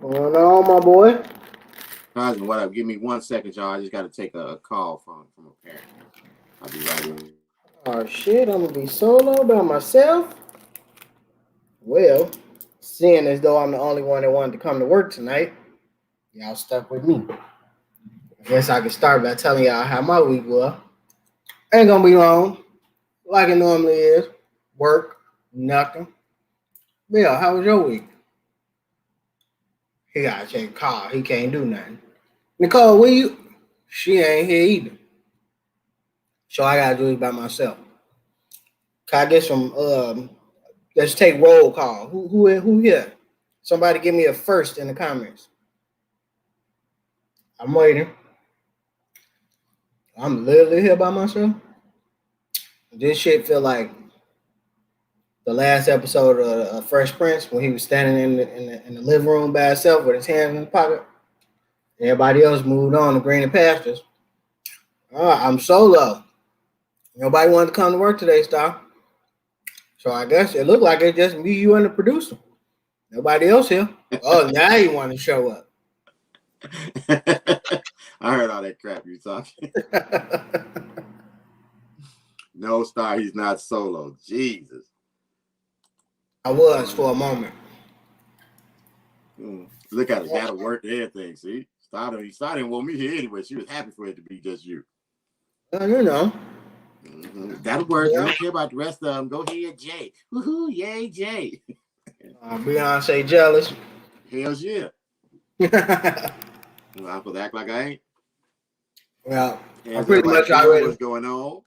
Going on, my boy? Cousin, what up? Give me 1 second, y'all. I just got to take a call from a parent. I'll be right in. Oh shit, I'm gonna be solo by myself. Well, seeing as though I'm the only one that wanted to come to work tonight, y'all stuck with me. I guess I can start by telling y'all how my week was. Ain't gonna be long, like it normally is. Work, nothing. Bill, how was your week? He gotta take a call. He can't do nothing. Nicole, where you? She ain't here either. So I gotta do it by myself. Can I get some let's take roll call. Who here? Somebody give me a first in the comments. I'm waiting. I'm literally here by myself. This shit feel like the last episode of Fresh Prince when he was standing in the living room by himself with his hands in his pocket. Everybody else moved on to greener pastures. I'm solo. Nobody wanted to come to work today, Star. So I guess it looked like it's just me, you, and the producer. Nobody else here. Oh, now you want to show up. I heard all that crap you talking. No, Star, he's not solo. Jesus. I was for a moment. Look at it. That'll work everything. See? Star didn't want me here anyway. She was happy for it to be just you. You know. That'll work. Yeah. Don't care about the rest of them. Go ahead, Jay. Woohoo, yay, Jay. Beyonce jealous. Hell's yeah. I'm supposed to act like I ain't. Well, I pretty much already. What's going on?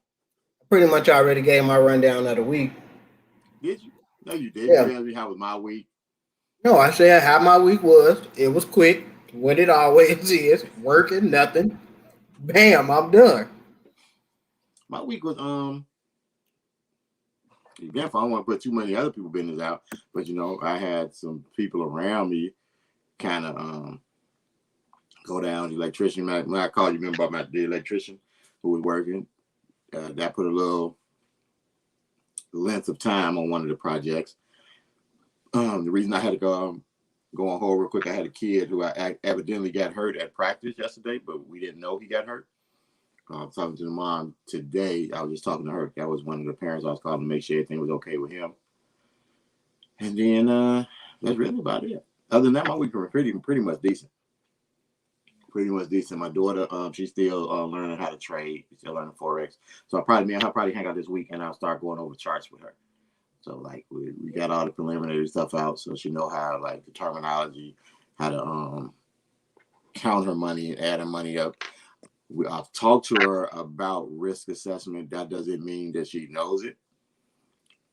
Pretty much already gave my rundown of the week. Did you? No, you didn't. Yeah. You how was my week? No, I said how my week was. It was quick. What it always is. Working, nothing. Bam, I'm done. My week was eventful. I don't want to put too many other people's business out, but you know, I had some people around me kind of go down. The electrician, when I called you, remember about the electrician who was working? That put a little length of time on one of the projects. The reason I had to go on hold real quick, I had a kid who I evidently got hurt at practice yesterday, but we didn't know he got hurt. I was talking to the mom today. I was just talking to her. That was one of the parents I was calling to make sure everything was okay with him. And then that's really about it. Other than that, my week was pretty much decent. Pretty much decent. My daughter, she's still learning how to trade. She's still learning Forex. So I'll probably hang out this week and I'll start going over charts with her. So like we got all the preliminary stuff out, so she know how like the terminology, how to count her money and add her money up. I've talked to her about risk assessment. That doesn't mean that she knows it.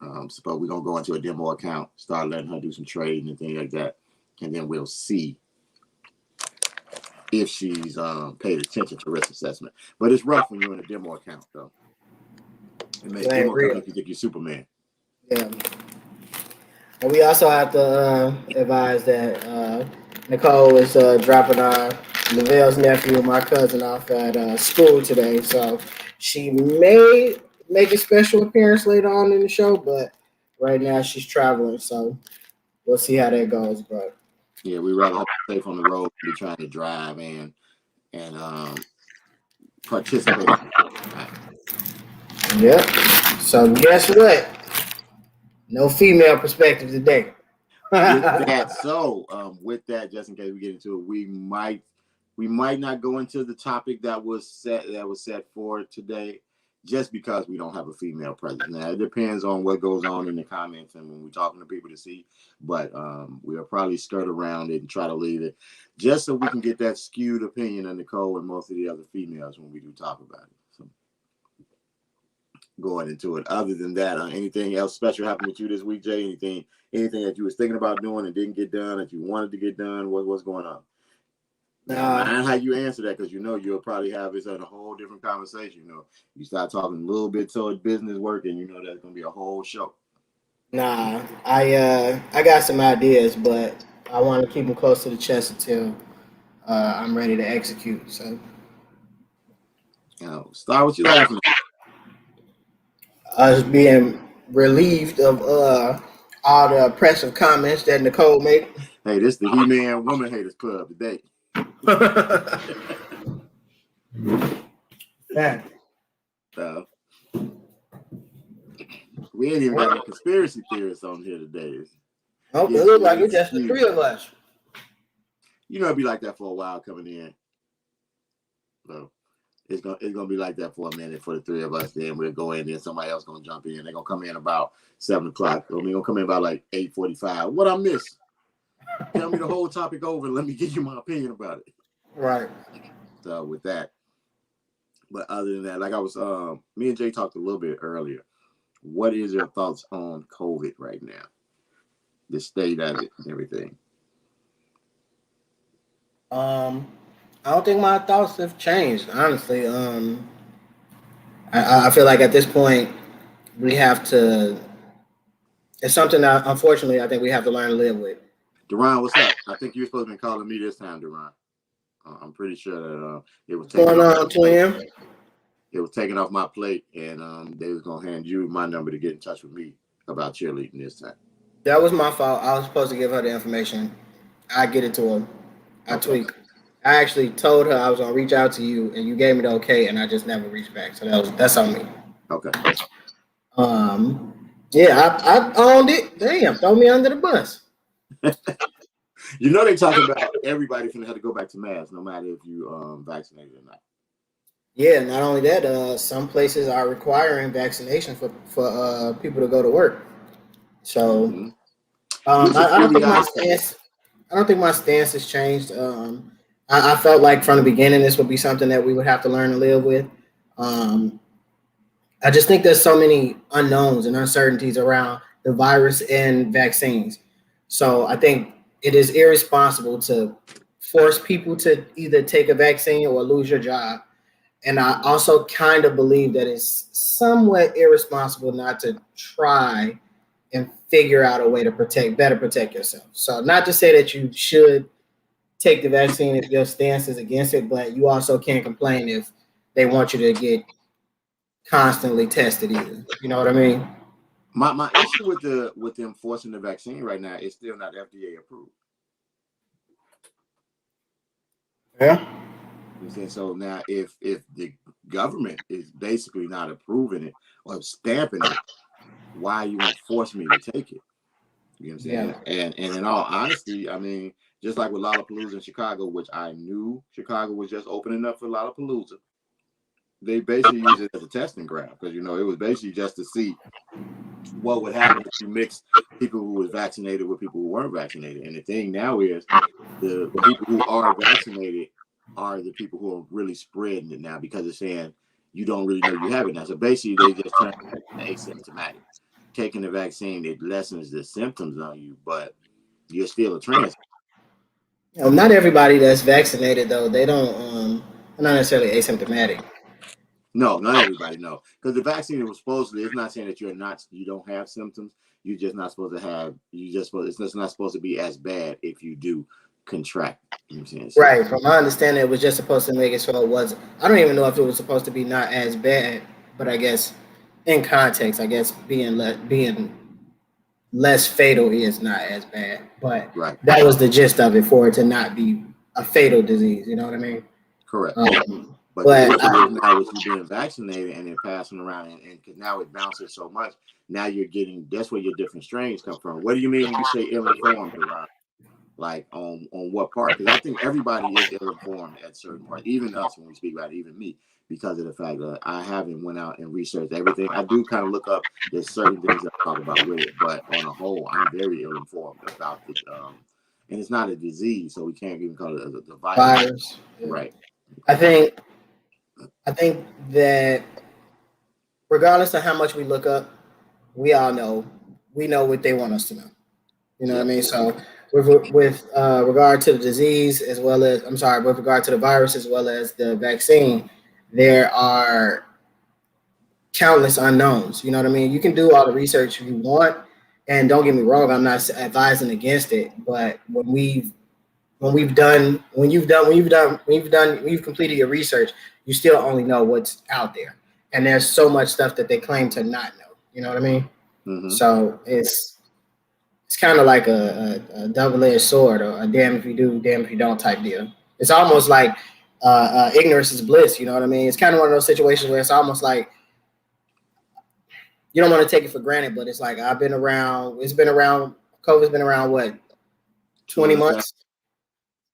So we're gonna go into a demo account, start letting her do some trading and things like that, and then we'll see if she's paid attention to risk assessment. But it's rough when you're in a demo account, though. It makes demo account make you think you're Superman. Yeah. And we also have to advise that Nicole is dropping Lavelle's nephew and my cousin off at school today. So she may make a special appearance later on in the show, but right now she's traveling. So we'll see how that goes. But Yeah, we rather have to safe on the road than be trying to drive and participate. yeah. So guess what? No female perspective today. With that, with that, just in case we get into it, we might not go into the topic that was set for today, just because we don't have a female presence. Now it depends on what goes on in the comments and when we're talking to people to see, but we'll probably skirt around it and try to leave it, just so we can get that skewed opinion of Nicole and most of the other females when we do talk about it. So going into it. Other than that, anything else special happened with you this week, Jay? Anything that you was thinking about doing and didn't get done that you wanted to get done? What's going on? Now, mind how you answer that, because you'll probably have this on a whole different conversation. You start talking a little bit towards business work, and that's going to be a whole show. Nah, I got some ideas, but I want to keep them close to the chest until I'm ready to execute. So Start with you laughing. us being relieved of all the oppressive comments that Nicole made. Hey, this is the He-Man Woman Haters Club today. Yeah. We ain't even got no conspiracy theorists on here today. Oh, it looks like it's just the three of us. It'd be like that for a while coming in. So it's gonna be like that for a minute for the three of us. Then we'll go in, then somebody else gonna jump in. They're gonna come in about 7:00. We're gonna come in about like 8:45. What I miss? Tell me the whole topic over and let me give you my opinion about it. Right. So with that. But other than that, like I was me and Jay talked a little bit earlier. What is your thoughts on COVID right now? The state of it and everything. I don't think my thoughts have changed, honestly. I feel like at this point we have to. It's something that unfortunately I think we have to learn to live with. Duran, what's up? I think you're supposed to be calling me this time, Duran. I'm pretty sure that it was What's going on, Twin? It was taken off my plate, and they was gonna hand you my number to get in touch with me about cheerleading this time. That was my fault. I was supposed to give her the information. I get it to her. I tweak. I actually told her I was gonna reach out to you, and you gave me the okay, and I just never reached back. So that's on me. Okay. Yeah, I owned it. Damn, throw me under the bus. They talking about everybody finna have to go back to mass, no matter if you vaccinated or not. Yeah, not only that, some places are requiring vaccination for people to go to work. So I don't think my stance. I don't think my stance has changed. I felt like from the beginning this would be something that we would have to learn to live with. I just think there's so many unknowns and uncertainties around the virus and vaccines. So I think it is irresponsible to force people to either take a vaccine or lose your job. And I also kind of believe that it's somewhat irresponsible not to try and figure out a way to better protect yourself. So not to say that you should take the vaccine if your stance is against it, but you also can't complain if they want you to get constantly tested either. You know what I mean? My issue with them forcing the vaccine right now is still not FDA approved. Yeah. So now if the government is basically not approving it or stamping it, why you want to force me to take it? You know what I'm saying? Yeah. And in all honesty, I mean, just like with Lollapalooza in Chicago, which I knew Chicago was just opening up for Lollapalooza, they basically used it as a testing ground because it was basically just to see what would happen if you mix people who was vaccinated with people who weren't vaccinated. And the thing now is the people who are vaccinated are the people who are really spreading it now because they're saying you don't really know you have it now. So basically they just turn asymptomatic. Taking the vaccine, it lessens the symptoms on you, but you're still a trans. Not everybody that's vaccinated though, they don't not necessarily asymptomatic. No, not everybody, no. Because the vaccine was supposedly, it's not saying that you don't have symptoms. You're just not supposed to have. It's just not supposed to be as bad if you do contract. You know what I'm saying? So, Right. From my understanding, it was just supposed to make it so it wasn't. I don't even know if it was supposed to be not as bad, but I guess in context, I guess being less fatal is not as bad. But right, that was the gist of it for it to not be a fatal disease. You know what I mean? correct. But the But issue is now with you being vaccinated and then passing around, and because now it bounces so much, now you're getting. That's where your different strains come from. What do you mean when you say ill-informed, Deron? Like on what part? Because I think everybody is ill-informed at certain parts, even us when we speak about it, even me, because of the fact that I haven't went out and researched everything. I do kind of look up. There's certain things that I talk about with it, but on a whole, I'm very ill-informed about the. And it's not a disease, so we can't even call it the virus. virus. Yeah. Right. I think I think that regardless of how much we look up, we all know we know what they want us to know. You know what I Yep. mean? So with regard to the disease as well as I'm sorry, with regard to the virus as well as the vaccine, there are countless unknowns. You know what I mean? You can do all the research you want, and don't get me wrong, I'm not advising against it. But when you've completed your research, you still only know what's out there, and there's so much stuff that they claim to not know. You know what I mean? Mm-hmm. So it's kind of like a double-edged sword, or a damn if you do, damn if you don't type deal. It's almost like ignorance is bliss. You know what I mean? It's kind of one of those situations where it's almost like you don't want to take it for granted, but it's like I've been around. It's been around. COVID's been around what 20 months?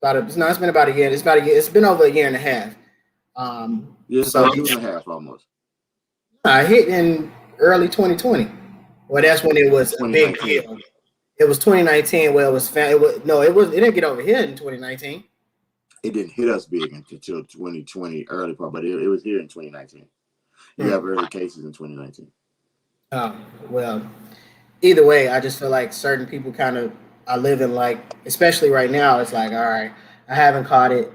It's been about a year. It's about a year. It's been over a year and a half. Yeah, it's So about 2.5 almost. I hit in early 2020. Well, that's when it was a big 2019. deal. It was 2019 where it was. It didn't get over here in 2019. It didn't hit us big until 2020 early part, but it was here in 2019. You have early cases in 2019. Well, either way, I just feel like certain people kind of are living like, especially right now. It's like, all right, I haven't caught it.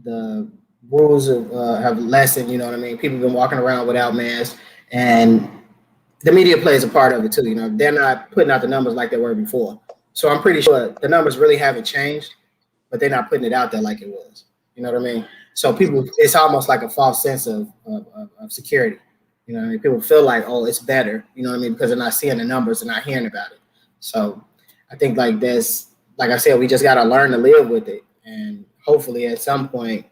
The rules have lessened. You know what I mean? People have been walking around without masks, and the media plays a part of it too. You know, they're not putting out the numbers like they were before. So I'm pretty sure the numbers really haven't changed, but they're not putting it out there like it was. You know what I mean? So people, it's almost like a false sense of security. You know what I mean? People feel like, oh, it's better. You know what I mean? Because they're not seeing the numbers and not hearing about it. So I think like like I said, we just got to learn to live with it. And hopefully at some point,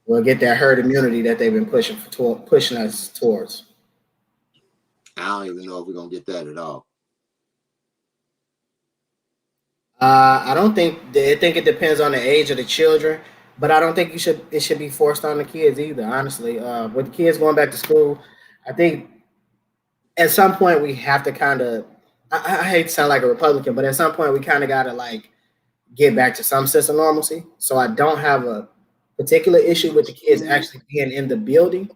we'll get that herd immunity that they've been pushing us towards. I don't even know if we're gonna get that at all. I don't think I think it depends on the age of the children, but I don't think it should be forced on the kids either. Honestly, with the kids going back to school, I think at some point we have to kind of. I hate to sound like a Republican, but at some point we kind of got to like get back to some sense of normalcy. So I don't have a particular issue with the kids actually being in the building,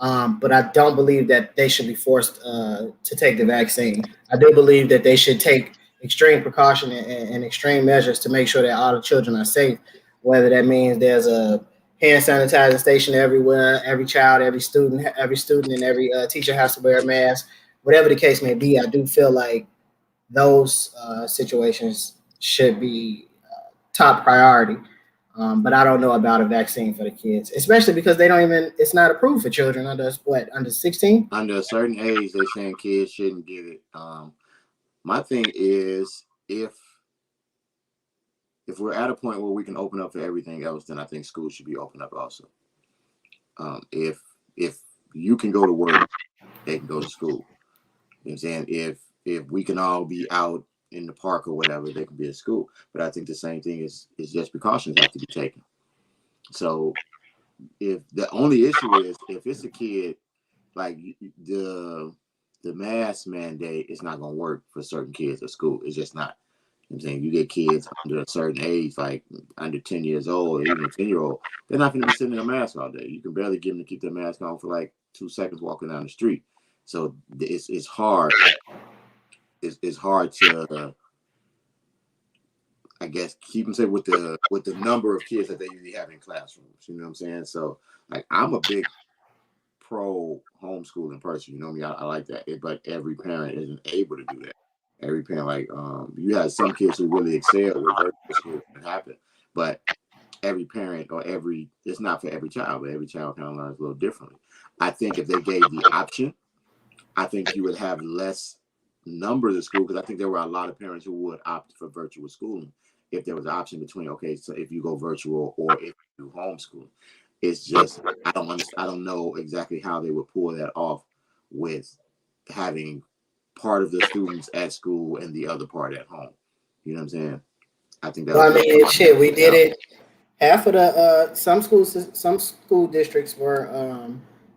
but I don't believe that they should be forced to take the vaccine. I do believe that they should take extreme precaution and extreme measures to make sure that all the children are safe. Whether that means there's a hand sanitizing station everywhere, every child, every student, and every teacher has to wear a mask. Whatever the case may be, I do feel like those situations should be top priority. But I don't know about a vaccine for the kids, especially because they don't even. It's not approved for children under 16. Under a certain age, they saying kids shouldn't get it. My thing is if we're at a point where we can open up for everything else, then I think schools should be open up also. If you can go to work, they can go to school. You know what I'm saying? If we can all be out in the park or whatever, they can be at school. But I think the same thing is just precautions have to be taken. So if the only issue is if it's a kid, like the mask mandate is not gonna work for certain kids at school. It's just not. You know what I'm saying, you get kids under a certain age, like under 10 years old, or even a 10-year-old, they're not going to be sitting in a mask all day. You can barely get them to keep their mask on for like 2 seconds walking down the street. So it's hard. It's hard to, I guess, keep them safe with the number of kids that they usually have in classrooms. You know what I'm saying? So like I'm a big pro homeschooling person. You know me, I like that. But every parent isn't able to do that. Every parent, like, you have some kids who really excel with virtual school and happen, but every parent or it's not for every child, but every child kind of learns a little differently. I think if they gave the option, I think you would have less numbers of school, because I think there were a lot of parents who would opt for virtual schooling if there was an option between, okay, so if you go virtual or if you do homeschool. It's just I don't know exactly how they would pull that off with having part of the students at school and the other part at home. You know what I'm saying? I think that'll Well, I be mean, shit, we did out. it. Half of the some school districts were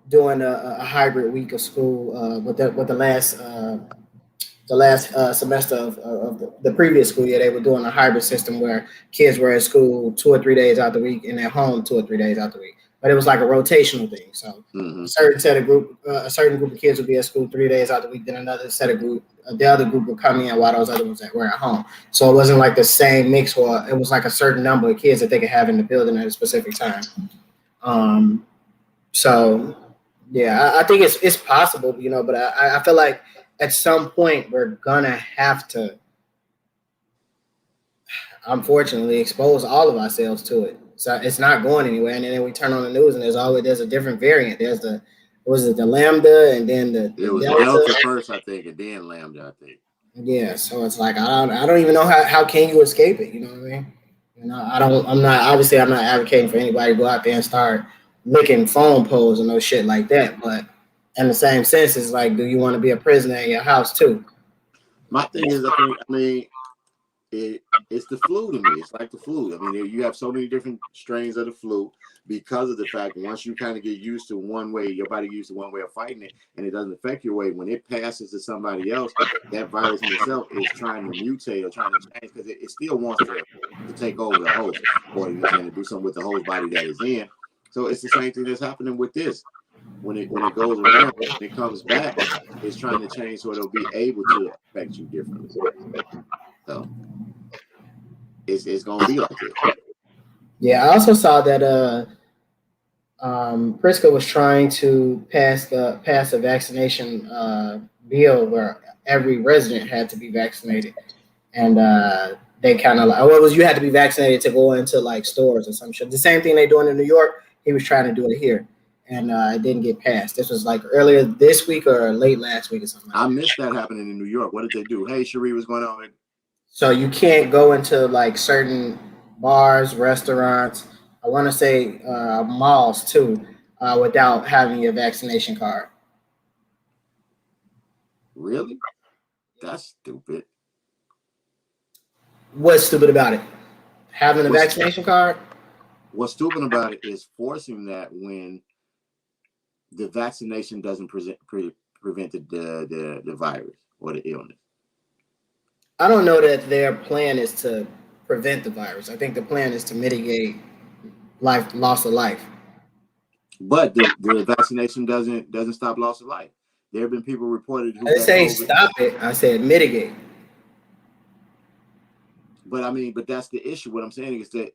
doing a hybrid week of school with the last semester of the previous school year. They were doing a hybrid system where kids were at school 2 or 3 days out the week and at home 2 or 3 days out the week. But it was like a rotational thing. So Mm-hmm. a certain group of kids would be at school 3 days out the week. Then another set of the other group would come in while those other ones that were at home. So it wasn't like the same mix, or it was like a certain number of kids that they could have in the building at a specific time. Um, so yeah, I think it's possible, but I feel like at some point we're gonna have to, unfortunately, expose all of ourselves to it. So it's not going anywhere. And then we turn on the news and there's a different variant. There's the Lambda, and then the It was Delta. Delta first, I think, and then Lambda, I think. Yeah, so it's like I don't even know how can you escape it. You know what I mean? I'm not advocating for anybody to go out there and start licking phone poles and no shit like that. But in the same sense, it's like, do you want to be a prisoner in your house too? My thing is, it's the flu to me. It's like the flu. I mean, you have so many different strains of the flu because of the fact that once you kind of get used to one way, your body used to one way of fighting it, and it doesn't affect your way. When it passes to somebody else, that virus in itself is trying to mutate or trying to change, because it still wants to take over the host, or to do something with the host body that is in. So it's the same thing that's happening with this. When it goes around, when it comes back, it's trying to change so it'll be able to affect you differently. So it's gonna be like this. Yeah, I also saw that Pritzker was trying to pass a vaccination bill where every resident had to be vaccinated, and they kind of like, well, it was, you had to be vaccinated to go into like stores or some shit. The same thing they doing in New York. He was trying to do it here, and it didn't get passed. This was like earlier this week or late last week or something like I that. missed that happening in New York. What did they do? Hey, Cherie, what's going on? So you can't go into like certain bars, restaurants. I want to say malls too, without having your vaccination card. Really? That's stupid. What's stupid about it? Having a What's vaccination card? What's stupid about it is forcing that when the vaccination doesn't prevent the virus or the illness. I don't know that their plan is to prevent the virus. I think the plan is to mitigate loss of life. But the vaccination doesn't stop loss of life. There have been people reported who I didn't got say COVID. stop it. I said mitigate. But that's the issue. What I'm saying is that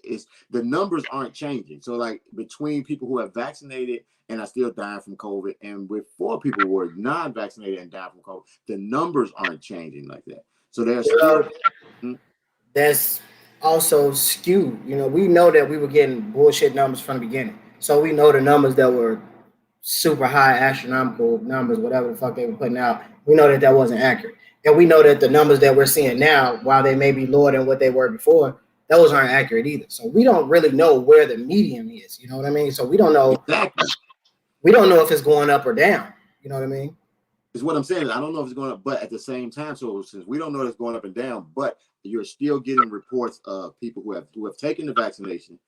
the numbers aren't changing. So like between people who have vaccinated and are still dying from COVID, and before people were non-vaccinated and died from COVID, the numbers aren't changing like that. So there's still that's also skewed. We know that we were getting bullshit numbers from the beginning. So we know the numbers that were super high, astronomical numbers, whatever the fuck they were putting out. We know that wasn't accurate. And we know that the numbers that we're seeing now, while they may be lower than what they were before, those aren't accurate either. So we don't really know where the medium is. You know what I mean? So we don't know. Exactly. We don't know if it's going up or down. You know what I mean? Is what I'm saying. I don't know if it's going up, but at the same time, so since we don't know if it's going up and down, but you're still getting reports of people who have taken the vaccination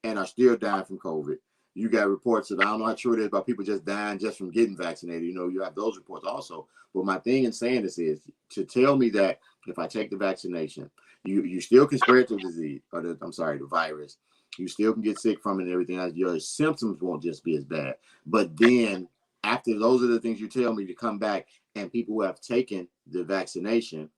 and are still dying from COVID. You got reports of, I don't know how true it is, about people just dying just from getting vaccinated. You have those reports also. But my thing in saying this is to tell me that if I take the vaccination, you still can spread the disease, or the virus. You still can get sick from it and everything else. Your symptoms won't just be as bad. But then after those are the things you tell me to come back, and people who have taken the vaccination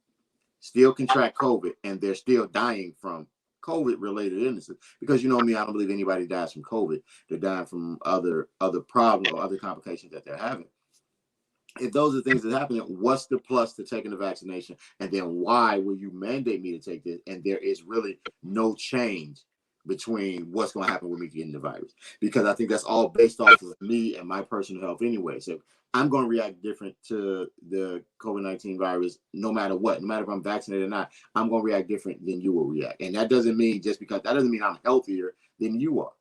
still contract COVID and they're still dying from COVID-related illnesses. Because you know me, I don't believe anybody dies from COVID. They're dying from other problems or other complications that they're having. If those are things that happen, what's the plus to taking the vaccination? And then why will you mandate me to take this? And there is really no change between what's going to happen with me getting the virus, because I think that's all based off of me and my personal health anyway. So I'm going to react different to the COVID-19 virus no matter what. No matter if I'm vaccinated or not, I'm going to react different than you will react. And that doesn't mean that doesn't mean I'm healthier than you are.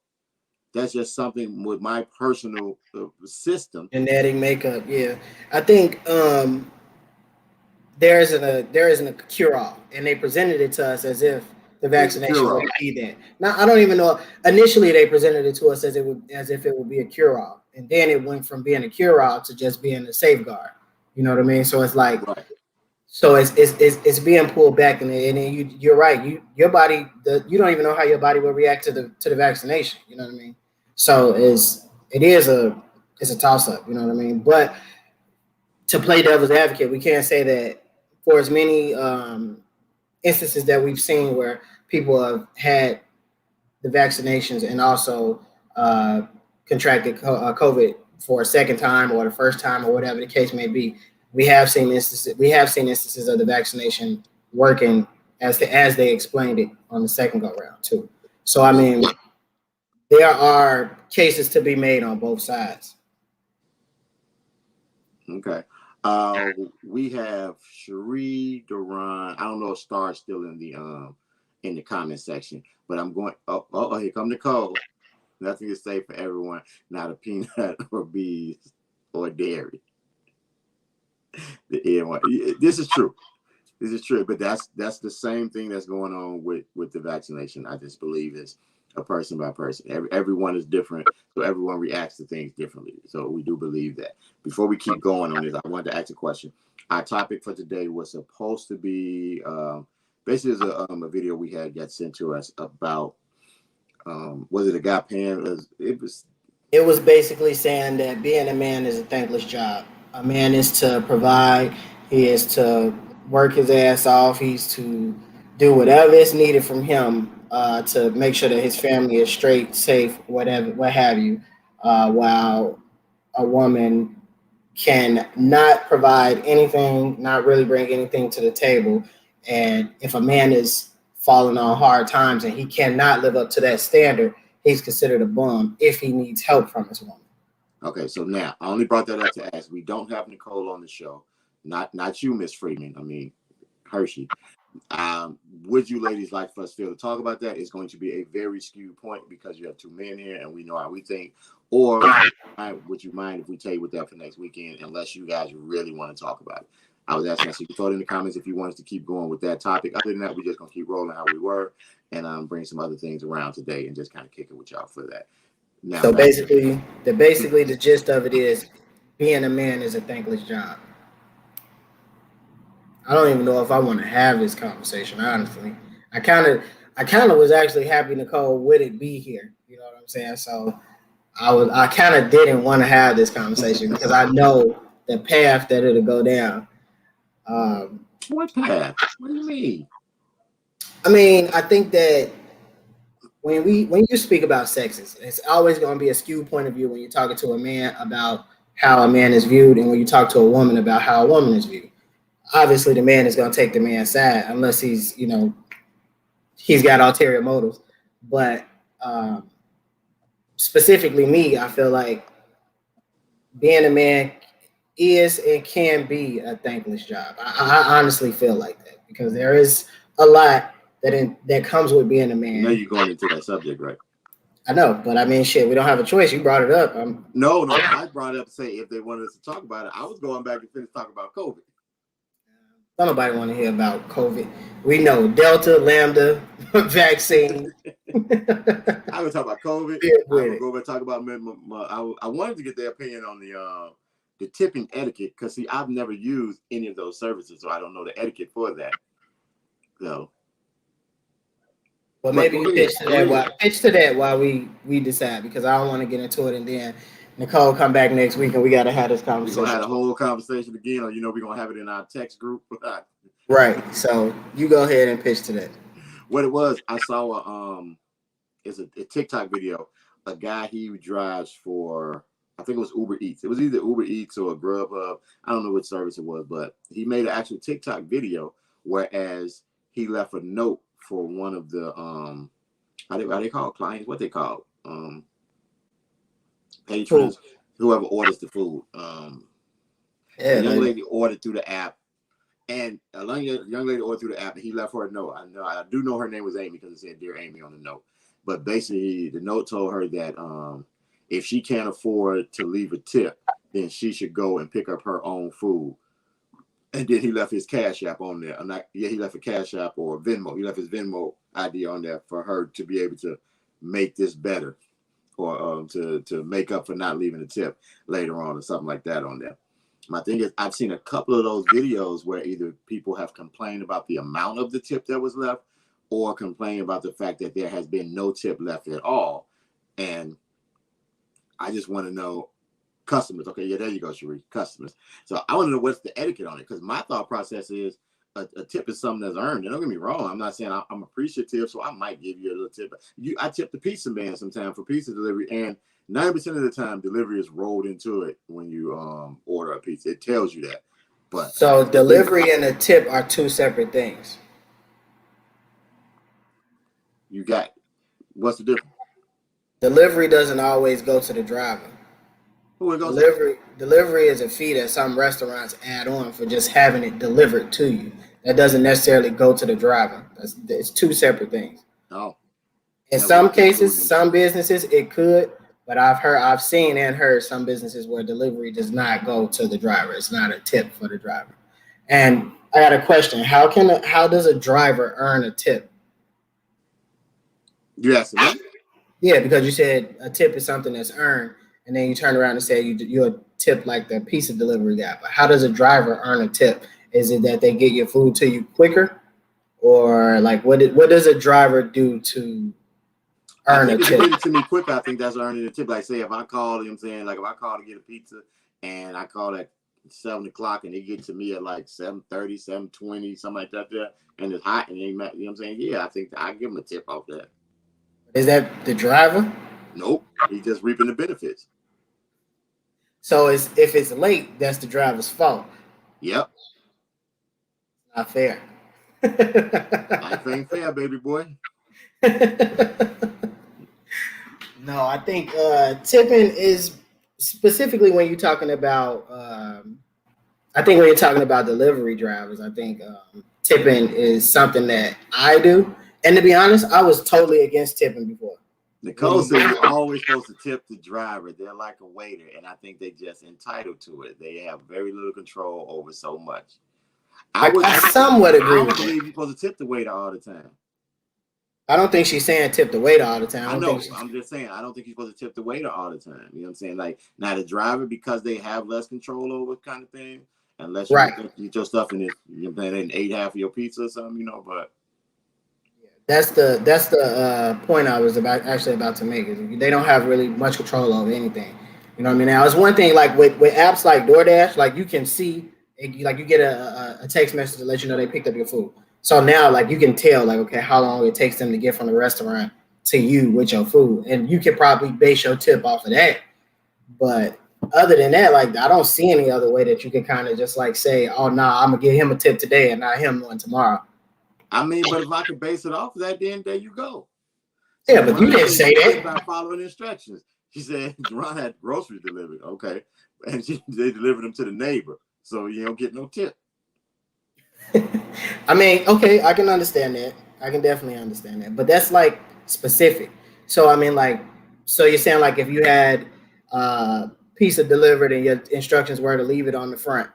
That's just something with my personal system. Genetic makeup, yeah. I think there isn't a cure-all, and they presented it to us as if the vaccination would be that. Now, I don't even know. Initially, they presented it to us as if it would be a cure-all, and then it went from being a cure-all to just being a safeguard. You know what I mean? So it's like, right. So it's being pulled back, and you're right. Your body, you don't even know how your body will react to the vaccination. You know what I mean? So it's a toss up. You know what I mean? But to play devil's advocate, we can't say that for as many instances that we've seen where people have had the vaccinations and also contracted COVID for a second time or the first time or whatever the case may be. We have seen instances of the vaccination working as they explained it on the second go round too. So I mean, there are cases to be made on both sides. Okay. We have Cherie Duran. I don't know if Star's still in the comment section, but I'm going. Oh, here come Nicole. Nothing is safe for everyone. Not a peanut or bees or dairy. This is true. This is true, but that's the same thing that's going on with the vaccination. I just believe it's a person by person. Everyone is different, so everyone reacts to things differently. So we do believe that. Before we keep going on this, I wanted to ask a question. Our topic for today was supposed to be basically a video we had got sent to us about was it a guy paying? It was basically saying that being a man is a thankless job. A man is to provide. He is to work his ass off. He's to do whatever is needed from him to make sure that his family is straight, safe, what have you. While a woman can not provide anything, not really bring anything to the table. And if a man is falling on hard times and he cannot live up to that standard, he's considered a bum if he needs help from his woman. Okay, so now I only brought that up to ask. We don't have Nicole on the show, not you, Miss Freeman. I mean, Hershey. Would you ladies like for us to talk about that? It's going to be a very skewed point because you have two men here and we know how we think. Or would you mind if we table that for next weekend, unless you guys really want to talk about it? I was asking, so you throw it in the comments if you want us to keep going with that topic. Other than that, we're just gonna keep rolling how we were and bring some other things around today and just kind of kick it with y'all for that. Now, so basically the gist of it is being a man is a thankless job. I don't even know if I want to have this conversation, honestly. I kind of was actually happy Nicole wouldn't be here. You know what I'm saying? So I kind of didn't want to have this conversation because I know the path that it'll go down. What path? What do you mean? I mean, I think that when you speak about sexes, it's always going to be a skewed point of view when you're talking to a man about how a man is viewed, and when you talk to a woman about how a woman is viewed. Obviously, the man is going to take the man's side unless he's got ulterior motives. But specifically me, I feel like being a man is and can be a thankless job. I honestly feel like that because there is a lot that comes with being a man. I know you're going into that subject, right? I know, but I mean, shit, we don't have a choice. You brought it up. No, I brought it up to say if they wanted us to talk about it. I was going back and finish talking about COVID. Don't nobody want to hear about COVID. We know Delta, Lambda, vaccine. I would talk about COVID. I would go over and talk about I wanted to get their opinion on the tipping etiquette because see, I've never used any of those services, so I don't know the etiquette for that. So, well, maybe you pitch to that while we decide because I don't want to get into it and then Nicole come back next week and we got to have this conversation. We're going to have a whole conversation again, or we're going to have it in our text group. Right. So you go ahead and pitch to that. What it was, I saw it's a TikTok video. A guy, he drives for, I think it was Uber Eats. It was either Uber Eats or Grubhub. I don't know which service it was, but he made an actual TikTok video, whereas he left a note for one of the how they call clients, what they call patrons, whoever orders the food. The young lady ordered through the app. And a young lady ordered through the app, and he left her a note. I do know her name was Amy because it said "Dear Amy" on the note. But basically, the note told her that if she can't afford to leave a tip, then she should go and pick up her own food. And then he left his Cash App on there. He left a Cash App or Venmo. He left his Venmo ID on there for her to be able to make this better, or to make up for not leaving a tip later on, or something like that on there. My thing is, I've seen a couple of those videos where either people have complained about the amount of the tip that was left, or complained about the fact that there has been no tip left at all. And I just want to know, customers. Okay, yeah, there you go, Cherie. Customers. So I want to know what's the etiquette on it, because my thought process is a tip is something that's earned. And don't get me wrong, I'm not saying I'm appreciative, so I might give you a little tip. I tip the pizza man sometimes for pizza delivery, and 90% of the time, delivery is rolled into it when you order a pizza. It tells you that. But so delivery and a tip are two separate things. You got, what's the difference? Delivery doesn't always go to the driver. Who it goes Delivery is a fee that some restaurants add on for just having it delivered to you. That doesn't necessarily go to the driver. It's two separate things. Oh. In some cases, some businesses it could, but I've seen and heard some businesses where delivery does not go to the driver. It's not a tip for the driver. And I got a question: how does a driver earn a tip? You asking me? Yeah, because you said a tip is something that's earned, and then you turn around and say you're a tip like the pizza delivery guy. But how does a driver earn a tip? Is it that they get your food to you quicker, or like what does a driver do to earn a tip? If you get it to me quicker, I think that's earning a tip. Like, say if I call, you know what I'm saying, like if I call to get a pizza and I call at 7 o'clock and they get to me at like 7:30, 7:20, something like that there, and it's hot and they, you know what I'm saying? Yeah, I think I give them a tip off that. Is that the driver? Nope. He's just reaping the benefits. So if it's late, that's the driver's fault. Yep. Not fair. Life ain't fair, baby boy. No, I think tipping is specifically when you're talking about. I think when you're talking about delivery drivers, I think tipping is something that I do. And to be honest, I was totally against tipping before. Nicole said you're always supposed to tip the driver. They're like a waiter, and I think they're just entitled to it. They have very little control over so much. I somewhat agree. I don't believe you're supposed to tip the waiter all the time. I don't think she's saying tip the waiter all the time. I know. I'm just saying, I don't think you're supposed to tip the waiter all the time. You know what I'm saying? Like, now the driver, because they have less control over kind of thing, unless you get your stuff in it, you know, and ate half of your pizza or something, you know, but. That's the point I was about to make. Is they don't have really much control over anything. You know what I mean? Now, it's one thing like with apps like DoorDash, like you can see, like you get a text message to let you know they picked up your food. So now, like you can tell, like okay, how long it takes them to get from the restaurant to you with your food, and you can probably base your tip off of that. But other than that, like I don't see any other way that you can kind of just like say, oh nah, I'm gonna give him a tip today and not him one tomorrow. I mean, but if I could base it off of that, then there you go. So yeah, but you didn't say that. By following instructions. She said Ron had groceries delivered. Okay. And they delivered them to the neighbor. So you don't get no tip. I mean, okay, I can understand that. I can definitely understand that. But that's like specific. So I mean, like, so you're saying like if you had pizza delivered and your instructions were to leave it on the front.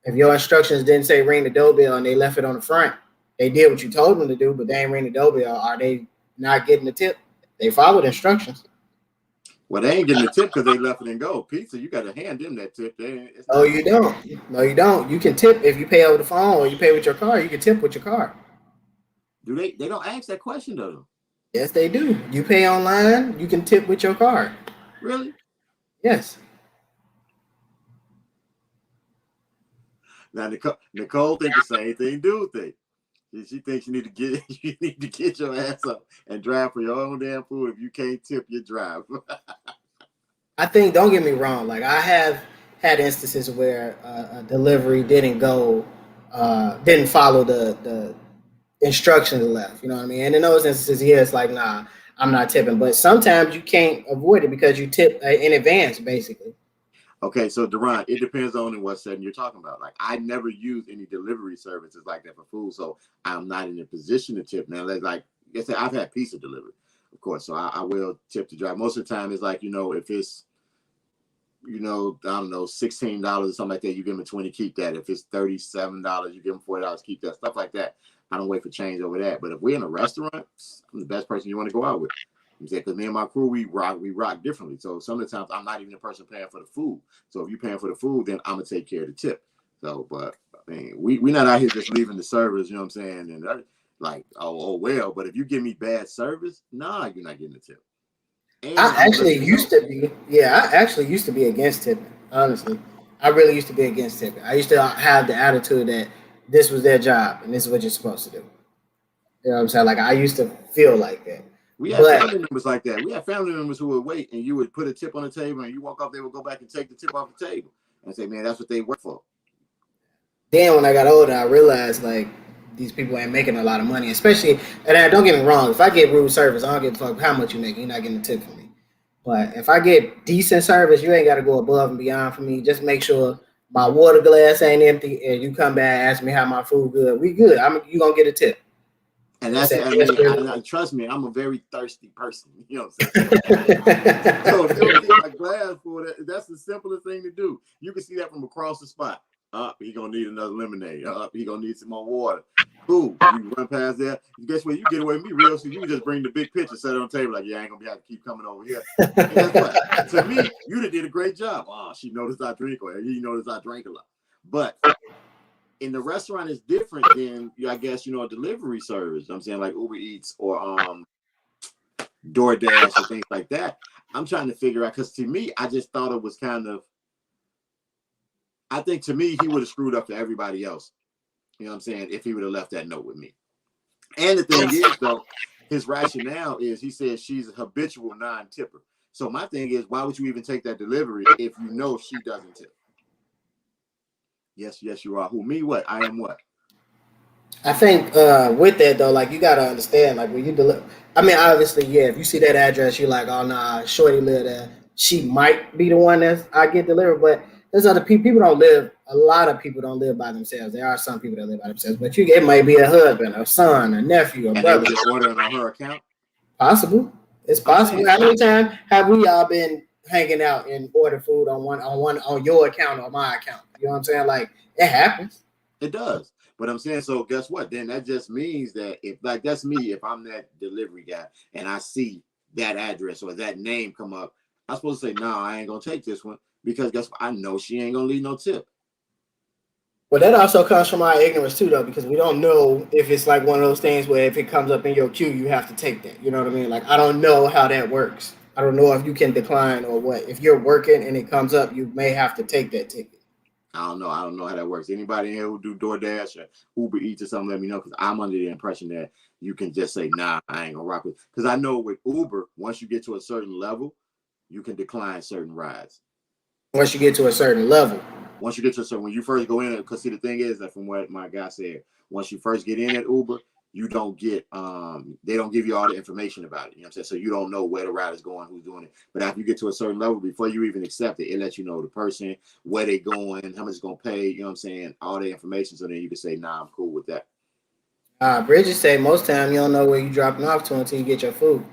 If your instructions didn't say ring the doorbell and they left it on the front, they did what you told them to do, but they ain't ring the doorbell. Are they not getting the tip? They followed instructions. Well, they ain't getting the tip because they left it and go. Pizza, you got to hand them that tip. No, you don't. No, you don't. You can tip if you pay over the phone or you pay with your card. You can tip with your card. Do they? They don't ask that question though. Yes, they do. You pay online, you can tip with your card. Really? Yes. Now Nicole think the same thing. Dude think. She thinks you need to get you need to get your ass up and drive for your own damn food. If you can't tip, you drive. I think, don't get me wrong, like I have had instances where a delivery didn't follow the instructions left. You know what I mean? And in those instances, yeah, it's like, nah, I'm not tipping. But sometimes you can't avoid it because you tip in advance, basically. Okay, so Duran, it depends on in what setting you're talking about. Like I never use any delivery services like that for food, so I'm not in a position to tip. Now, like I said, I've had pizza delivered, of course, so I will tip the driver. Most of the time, it's like if it's I don't know, $16 or something like that, you give them 20, keep that. If it's $37, you give them $40, keep that. Stuff like that. I don't wait for change over that. But if we're in a restaurant, I'm the best person you want to go out with. Because me and my crew, we rock differently. So some of the times I'm not even the person paying for the food. So if you're paying for the food, then I'm gonna take care of the tip. So, but I mean, we're not out here just leaving the service, you know what I'm saying? And like, oh well. But if you give me bad service, nah, you're not getting the tip. And I I'm gonna actually let you know. used to be, yeah, I actually used to be against tipping. Honestly, I really used to be against tipping. I used to have the attitude that this was their job and this is what you're supposed to do. You know what I'm saying? Like I used to feel like that, We had but family members like that. We had family members who would wait and you would put a tip on the table and you walk off, they would go back and take the tip off the table and say, man, that's what they work for. then when I got older, I realized like these people ain't making a lot of money, especially. And don't get me wrong, if I get rude service, I don't give a fuck how much you make. You're not getting a tip from me. But if I get decent service, you ain't got to go above and beyond for me. Just make sure my water glass ain't empty, and you come back and ask me how my food good. We good. You gonna get a tip. And That's that's, it. I mean, trust me, I'm a very thirsty person. You know what I'm saying? So if you don't get my glass for that, that's the simplest thing to do. You can see that from across the spot. He gonna need another lemonade. He gonna need some more water. Cool. You run past there. Guess what? You get away with me real soon. You can just bring the big picture, set it on the table. Like, yeah, I ain't gonna be able to keep coming over here. And guess what? To me, you did a great job. Oh, she noticed I drink, or he noticed I drank a lot. But in the restaurant is different than I guess a delivery service. I'm saying like Uber Eats or DoorDash or things like that. I'm trying to figure out because to me, I just thought it was kind of. I think to me, he would have screwed up to everybody else. You know what I'm saying? If he would have left that note with me. And the thing is, though, his rationale is he says she's a habitual non-tipper. So my thing is, why would you even take that delivery if you know she doesn't tip? Yes, you are. Who, me? What? I am what? I think with that though, like you gotta understand, like when you deliver. I mean, obviously, yeah. If you see that address, you're like, oh nah, Shorty live there. She might be the one that I get delivered, but there's other people. People don't live. A lot of people don't live by themselves. There are some people that live by themselves, but it might be a husband, a son, a nephew, a And they brother. were just ordering on her account. Possible. It's I'm possible. saying How many times have we all been hanging out and ordered food on your account or my account? You know what I'm saying? Like it happens. it does. But I'm saying, so guess what? Then that just means that if like that's me, if I'm that delivery guy and I see that address or that name come up, I'm supposed to say, no, I ain't gonna take this one because guess what? I know she ain't gonna leave no tip. But that also comes from our ignorance too, though, because we don't know if it's like one of those things where if it comes up in your queue, you have to take that. You know what I mean? Like I don't know how that works. I don't know if you can decline or what. If you're working and it comes up, you may have to take that ticket. I don't know. I don't know how that works. Anybody in here who do DoorDash or Uber Eats or something, let me know because I'm under the impression that you can just say, nah, I ain't gonna rock with. Because I know with Uber, once you get to a certain level, you can decline certain rides. Once you get to a certain level. Once you get to a certain, when you first go in, because see the thing is that from what my guy said, once you first get in at Uber, you don't get they don't give you all the information about it. You know what I'm saying? So you don't know where the ride is going, who's doing it. But after you get to a certain level, before you even accept it, it lets you know the person, where they going, how much it's gonna pay, you know what I'm saying, all the information. So then you can say, nah, I'm cool with that. Bridget say most time you don't know where you dropping off to until you get your food.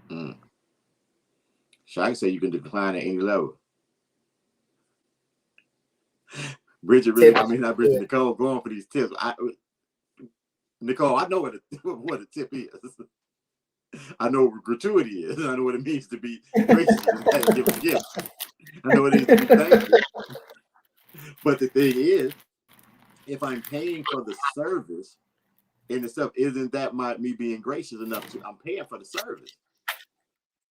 Mm. So I can say you can decline at any level. Bridget really, Tip. I mean not Bridget, Yeah. Nicole going for these tips. Nicole, I know what a tip is. I know what gratuity is. I know what it means to be gracious and give a gift. I know what it is to be thankful. But the thing is, if I'm paying for the service in itself, isn't that me being gracious enough to? I'm paying for the service.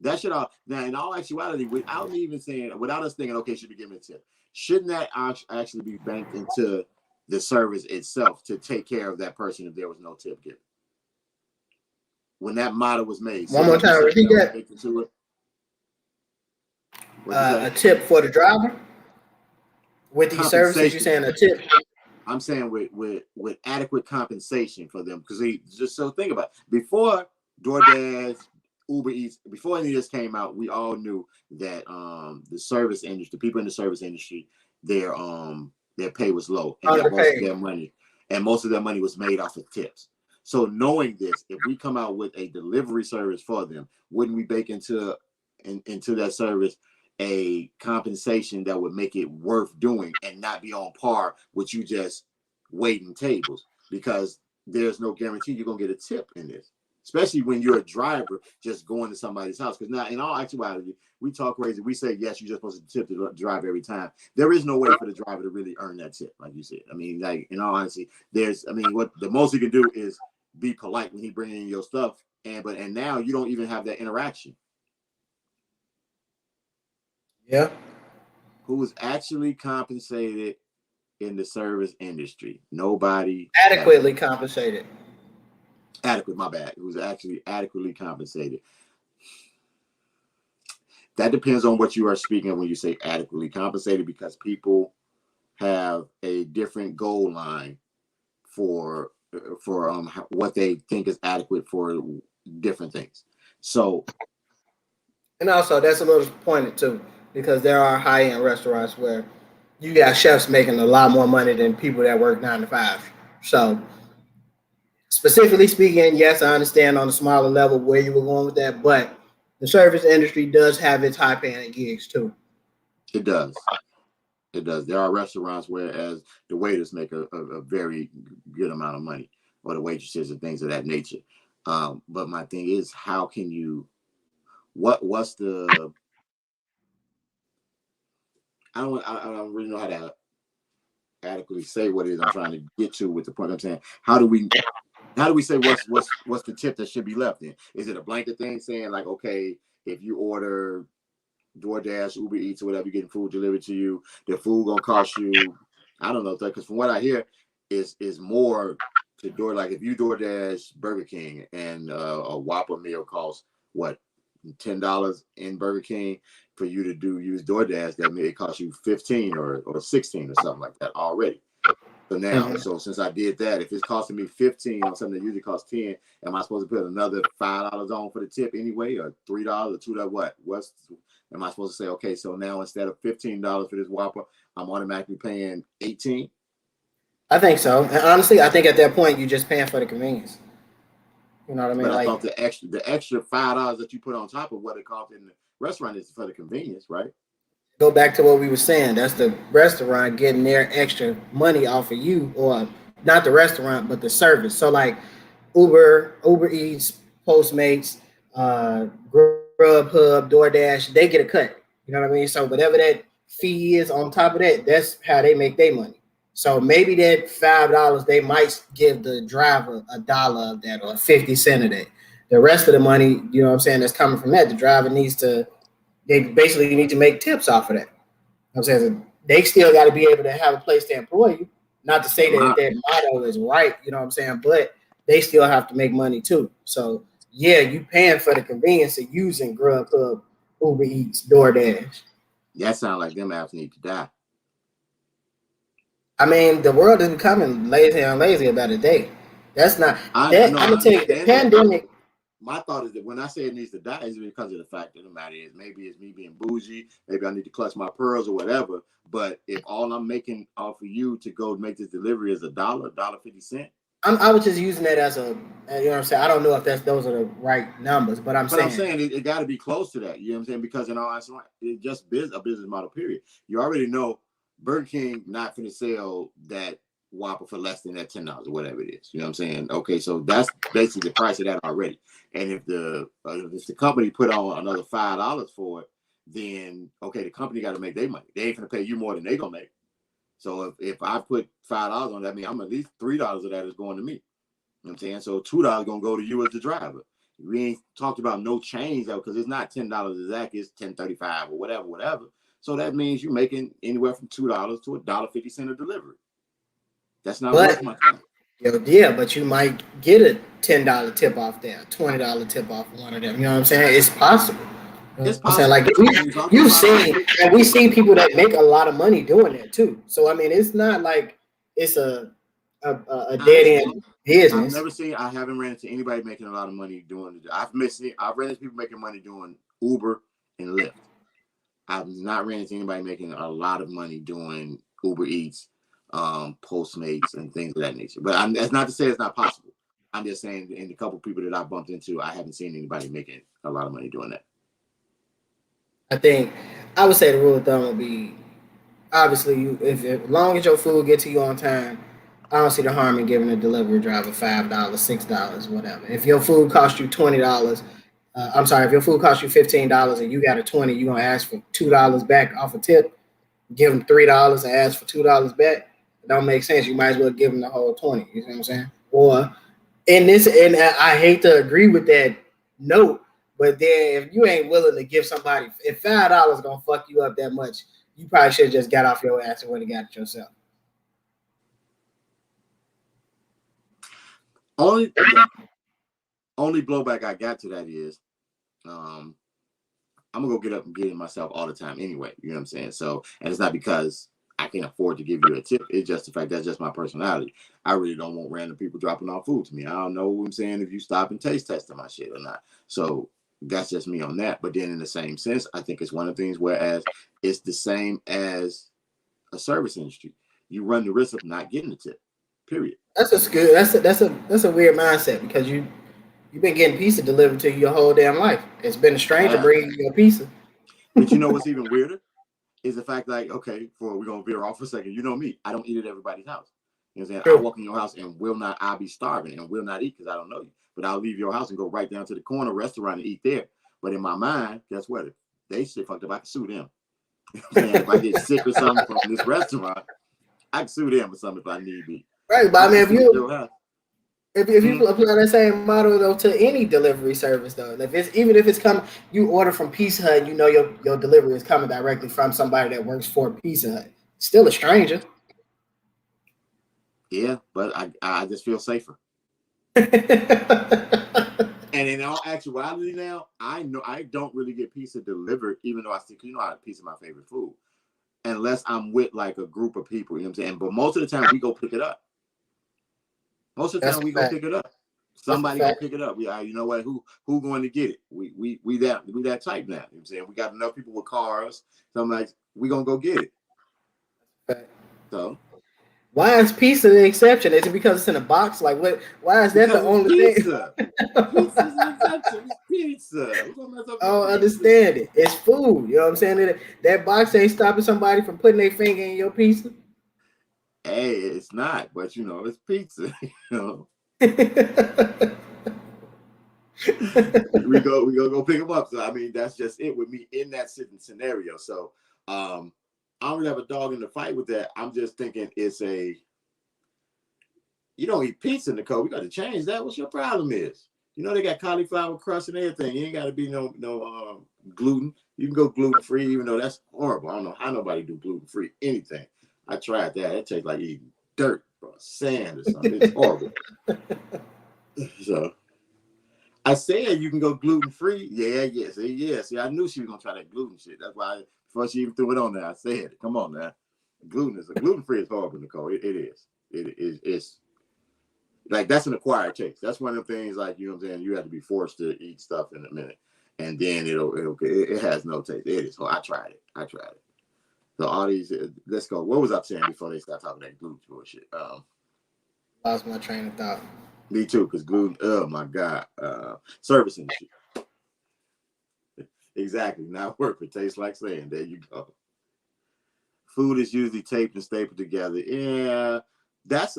That should all now in all actuality, without me even saying, without us thinking, okay, should be given a tip. Shouldn't that actually be banked into the service itself to take care of that person if there was no tip given. When that model was made, One more time, repeat that. A tip for the driver with these services. You're saying a tip? I'm saying with adequate compensation for them, because just so think about it. Before DoorDash, Uber Eats, before any of this came out, we all knew that the service industry, people in the service industry, their pay was low, and that most of their money was made off of tips. So knowing this, if we come out with a delivery service for them, wouldn't we bake into that service a compensation that would make it worth doing and not be on par with you just waiting tables? Because there's no guarantee you're gonna get a tip in this, especially when you're a driver just going to somebody's house. Because now, in all actuality, we talk crazy. We say, yes, you're just supposed to tip the driver every time. There is no way for the driver to really earn that tip, like you said. I mean, like, in all honesty, what the most he can do is be polite when he bring in your stuff, and now you don't even have that interaction. Yeah. Who is actually compensated in the service industry? Nobody. Adequately compensated. Adequate, my bad. Who's actually adequately compensated? That depends on what you are speaking when you say adequately compensated, because people have a different goal line for what they think is adequate for different things. So, and also that's a little pointed too, because there are high-end restaurants where you got chefs making a lot more money than people that work 9 to 5. So specifically speaking, yes, I understand on a smaller level where you were going with that, but the service industry does have its high-paying gigs too. It does. It does. There are restaurants whereas the waiters make a very good amount of money, or the waitresses and things of that nature. But my thing is, how can you? What's the? I don't really know how to adequately say what it is I'm trying to get to with the point I'm saying. How do we say what's the tip that should be left in? Is it a blanket thing saying like, okay, if you order DoorDash, Uber Eats, or whatever, you're getting food delivered to you, the food gonna cost you, I don't know, because from what I hear is more to door. Like if you DoorDash Burger King and a Whopper meal costs what, $10 in Burger King, for you to use DoorDash, that may cost you 15 or 16 or something like that already. So now, so since I did that, if it's costing me 15 on something that usually costs 10, am I supposed to put another $5 on for the tip anyway, or $3 or $2? What? Am I supposed to say, okay, so now instead of $15 for this Whopper, I'm automatically paying 18? I think so. And honestly, I think at that point you're just paying for the convenience. You know what I mean? But I thought the extra $5 that you put on top of what it costs in the restaurant is for the convenience, right? Go back to what we were saying. That's the restaurant getting their extra money off of you, or not the restaurant, but the service. So like Uber Eats, Postmates, Grubhub, DoorDash, they get a cut. You know what I mean? So whatever that fee is on top of that, that's how they make their money. So maybe that $5 they might give the driver $1 of that, or 50 cents of that. The rest of the money, you know what I'm saying, that's coming from that, the driver needs to. They basically need to make tips off of that. You know what I'm saying, they still got to be able to have a place to employ you. Not to say that that motto is right, you know what I'm saying, but they still have to make money too. So yeah, you paying for the convenience of using Grubhub, Uber Eats, DoorDash. That sounds like them apps need to die. I mean, the world is becoming lazier and lazier by the day. That's not. I'm gonna tell you, the pandemic. My thought is that when I say it needs to die, is because of the fact that the matter is, maybe it's me being bougie, maybe I need to clutch my pearls or whatever. But if all I'm making off of you to go make this delivery is $1.50. I was just using that as a, you know what I'm saying. I don't know if those are the right numbers, but I'm saying it got to be close to that. You know what I'm saying? Because in all honesty, it's just a business model. Period. You already know Burger King not going to sell that Whopper for less than that $10 or whatever it is. You know what I'm saying? Okay, so that's basically the price of that already. And if the company put on another $5 for it, then okay, the company got to make their money. They ain't going to pay you more than they gonna make. So if I put $5 on that, I mean, I'm at least $3 of that is going to me. You know what I'm saying? So $2 gonna go to you as the driver. We ain't talked about no change though, because it's not $10 exact, it's $10.35 or whatever. So that means you're making anywhere from $2 to $1.50 a delivery. That's not But worth my time. yeah, but you might get a $10 tip off there, $20 tip off one of them. You know what I'm saying? It's possible. You know It's what I'm saying? possible. Like It's also you've possible. seen, and we see people that make a lot of money doing that too. So I mean, it's not like it's a dead Honestly, end business. I haven't ran into anybody making a lot of money doing it. I've ran into people making money doing Uber and Lyft. I've not ran into anybody making a lot of money doing Uber Eats, Postmates, and things of that nature. But that's not to say it's not possible. I'm just saying, in the couple people that I bumped into, I haven't seen anybody making a lot of money doing that. I think I would say the rule of thumb would be obviously you if as long as your food get to you on time, I don't see the harm in giving a delivery driver $5, $6, whatever. If your food costs you $20, I'm sorry, if your food costs you $15 and you got a 20, you're gonna ask for $2 back off a tip. Give them $3 and ask for $2 back. It don't make sense. You might as well give them the whole 20. You see what I'm saying? Or in this, and I hate to agree with that note, but then if you ain't willing to give somebody, if $5 gonna fuck you up that much, you probably should have just got off your ass and went and got it yourself. Only blowback I got to that is, I'm gonna go get up and get it myself all the time anyway. You know what I'm saying? So, and it's not because I can't afford to give you a tip. It's just the fact that's just my personality. I really don't want random people dropping off food to me. I don't know what I'm saying if you stop and taste testing my shit or not. So that's just me on that. But then in the same sense, I think it's one of the things whereas it's the same as a service industry. You run the risk of not getting a tip. Period. That's just good. That's a weird mindset because you've been getting pizza delivered to you your whole damn life. It's been a stranger bringing you a pizza. But you know what's even weirder is the fact like, okay, we're gonna veer off for a second. You know me, I don't eat at everybody's house. You know what I'm saying? True. I walk in your house and I'll be starving and will not eat because I don't know you. But I'll leave your house and go right down to the corner restaurant and eat there. But in my mind, guess what? If they shit fucked up, I can sue them. You know what I'm saying? If I get sick or something from this restaurant, I can sue them or something if I need be. Right, but I mean, if you Mhm. apply that same model though to any delivery service though, even if it's coming, you order from Pizza Hut, you know your delivery is coming directly from somebody that works for Pizza Hut. Still a stranger. Yeah, but I just feel safer. And in all actuality now, I know I don't really get pizza delivered, even though I think pizza is my favorite food. Unless I'm with like a group of people, you know what I'm saying? But most of the time we go pick it up. Most of the That's time a we go fact. pick it up. That's a Somebody gonna fact. pick it up. Yeah, you know what? Who going to get it? We that type now. You know what I'm saying? We got enough people with cars. So I'm like, we gonna go get it. Fact. So Why is pizza the exception? Is it because it's in a box? Like what? Why is that the because it's only thing? pizza. Pizza's an exception. It's pizza. We're gonna mess up I your don't pizza. understand it. It's food. You know what I'm saying? That box ain't stopping somebody from putting their finger in your pizza. Hey, it's not, but it's pizza. you know. We go pick them up. So I mean, that's just it with me in that sitting scenario. So I don't really have a dog in the fight with that. I'm just thinking you don't eat pizza, Nicole. We got to change that. What's your problem is? They got cauliflower crust and everything. You ain't got to be no gluten. You can go gluten free, even though that's horrible. I don't know how nobody do gluten free anything. I tried that. It tastes like eating dirt or sand or something. It's horrible. So I said you can go gluten free. Yeah. See, I knew she was gonna try that gluten shit. That's why before she even threw it on there, I said it. Come on now. Gluten free is horrible, Nicole. It is. It's like that's an acquired taste. That's one of the things like what I'm saying. You have to be forced to eat stuff in a minute. And then it has no taste. It is. So I tried it. So all these let's go. What was I saying before they start talking that gluten bullshit? Lost my train of thought. Me too, because gluten, oh my God. Service industry. Exactly. Not work. It tastes like sand. There you go. Food is usually taped and stapled together. Yeah. That's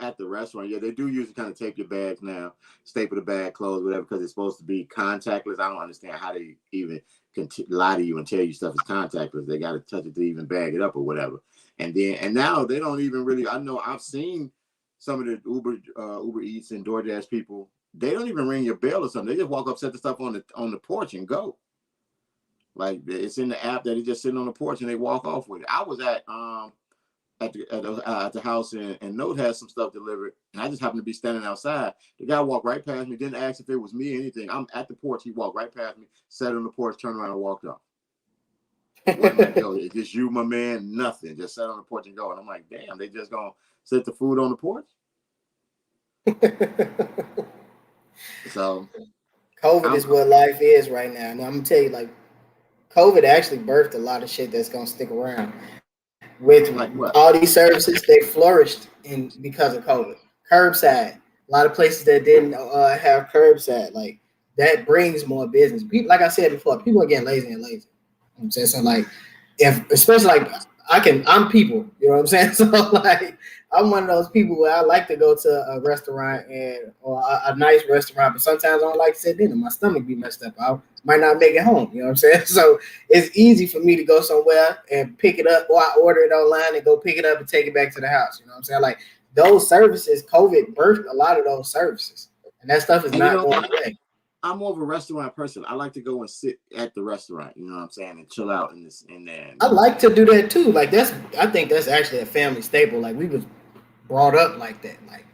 at the restaurant. Yeah, they do usually kind of tape your bags now, staple the bag closed, whatever, because it's supposed to be contactless. I don't understand how they even can lie to you and tell you stuff is contactless. They got to touch it to even bag it up or whatever. And now they don't even really. I know I've seen some of the Uber Eats and DoorDash people. They don't even ring your bell or something. They just walk up, set the stuff on the porch, and go. Like it's in the app that it's just sitting on the porch, and they walk off with it. I was at at the house, and Note has some stuff delivered, and I just happened to be standing outside. The guy walked right past me, didn't ask if it was me or anything. I'm at the porch. He walked right past me, sat on the porch, turned around, and walked off. Wasn't like, yo, is this you, my man? Nothing. Just sat on the porch and go. And I'm like, damn, they just gonna sit the food on the porch. So COVID is what life is right now. And I'm gonna tell you, like, COVID actually birthed a lot of shit that's gonna stick around. With like all these services, they flourished in because of COVID. Curbside, a lot of places that didn't have curbside, like that brings more business. People, like I said before, people are getting lazy and lazy. You know what I'm saying? So like, if especially like I'm people, you know what I'm saying? So like, I'm one of those people where I like to go to a restaurant or a nice restaurant, but sometimes I don't like sitting in it. My stomach be messed up. I might not make it home. You know what I'm saying? So it's easy for me to go somewhere and pick it up, or I order it online and go pick it up and take it back to the house. You know what I'm saying? Like those services, COVID birthed a lot of those services, and that stuff is not going away. I'm more of a restaurant person. I like to go and sit at the restaurant, you know what I'm saying, and chill out in there. I like to do that too. Like I think that's actually a family staple. Like we was brought up like that. Like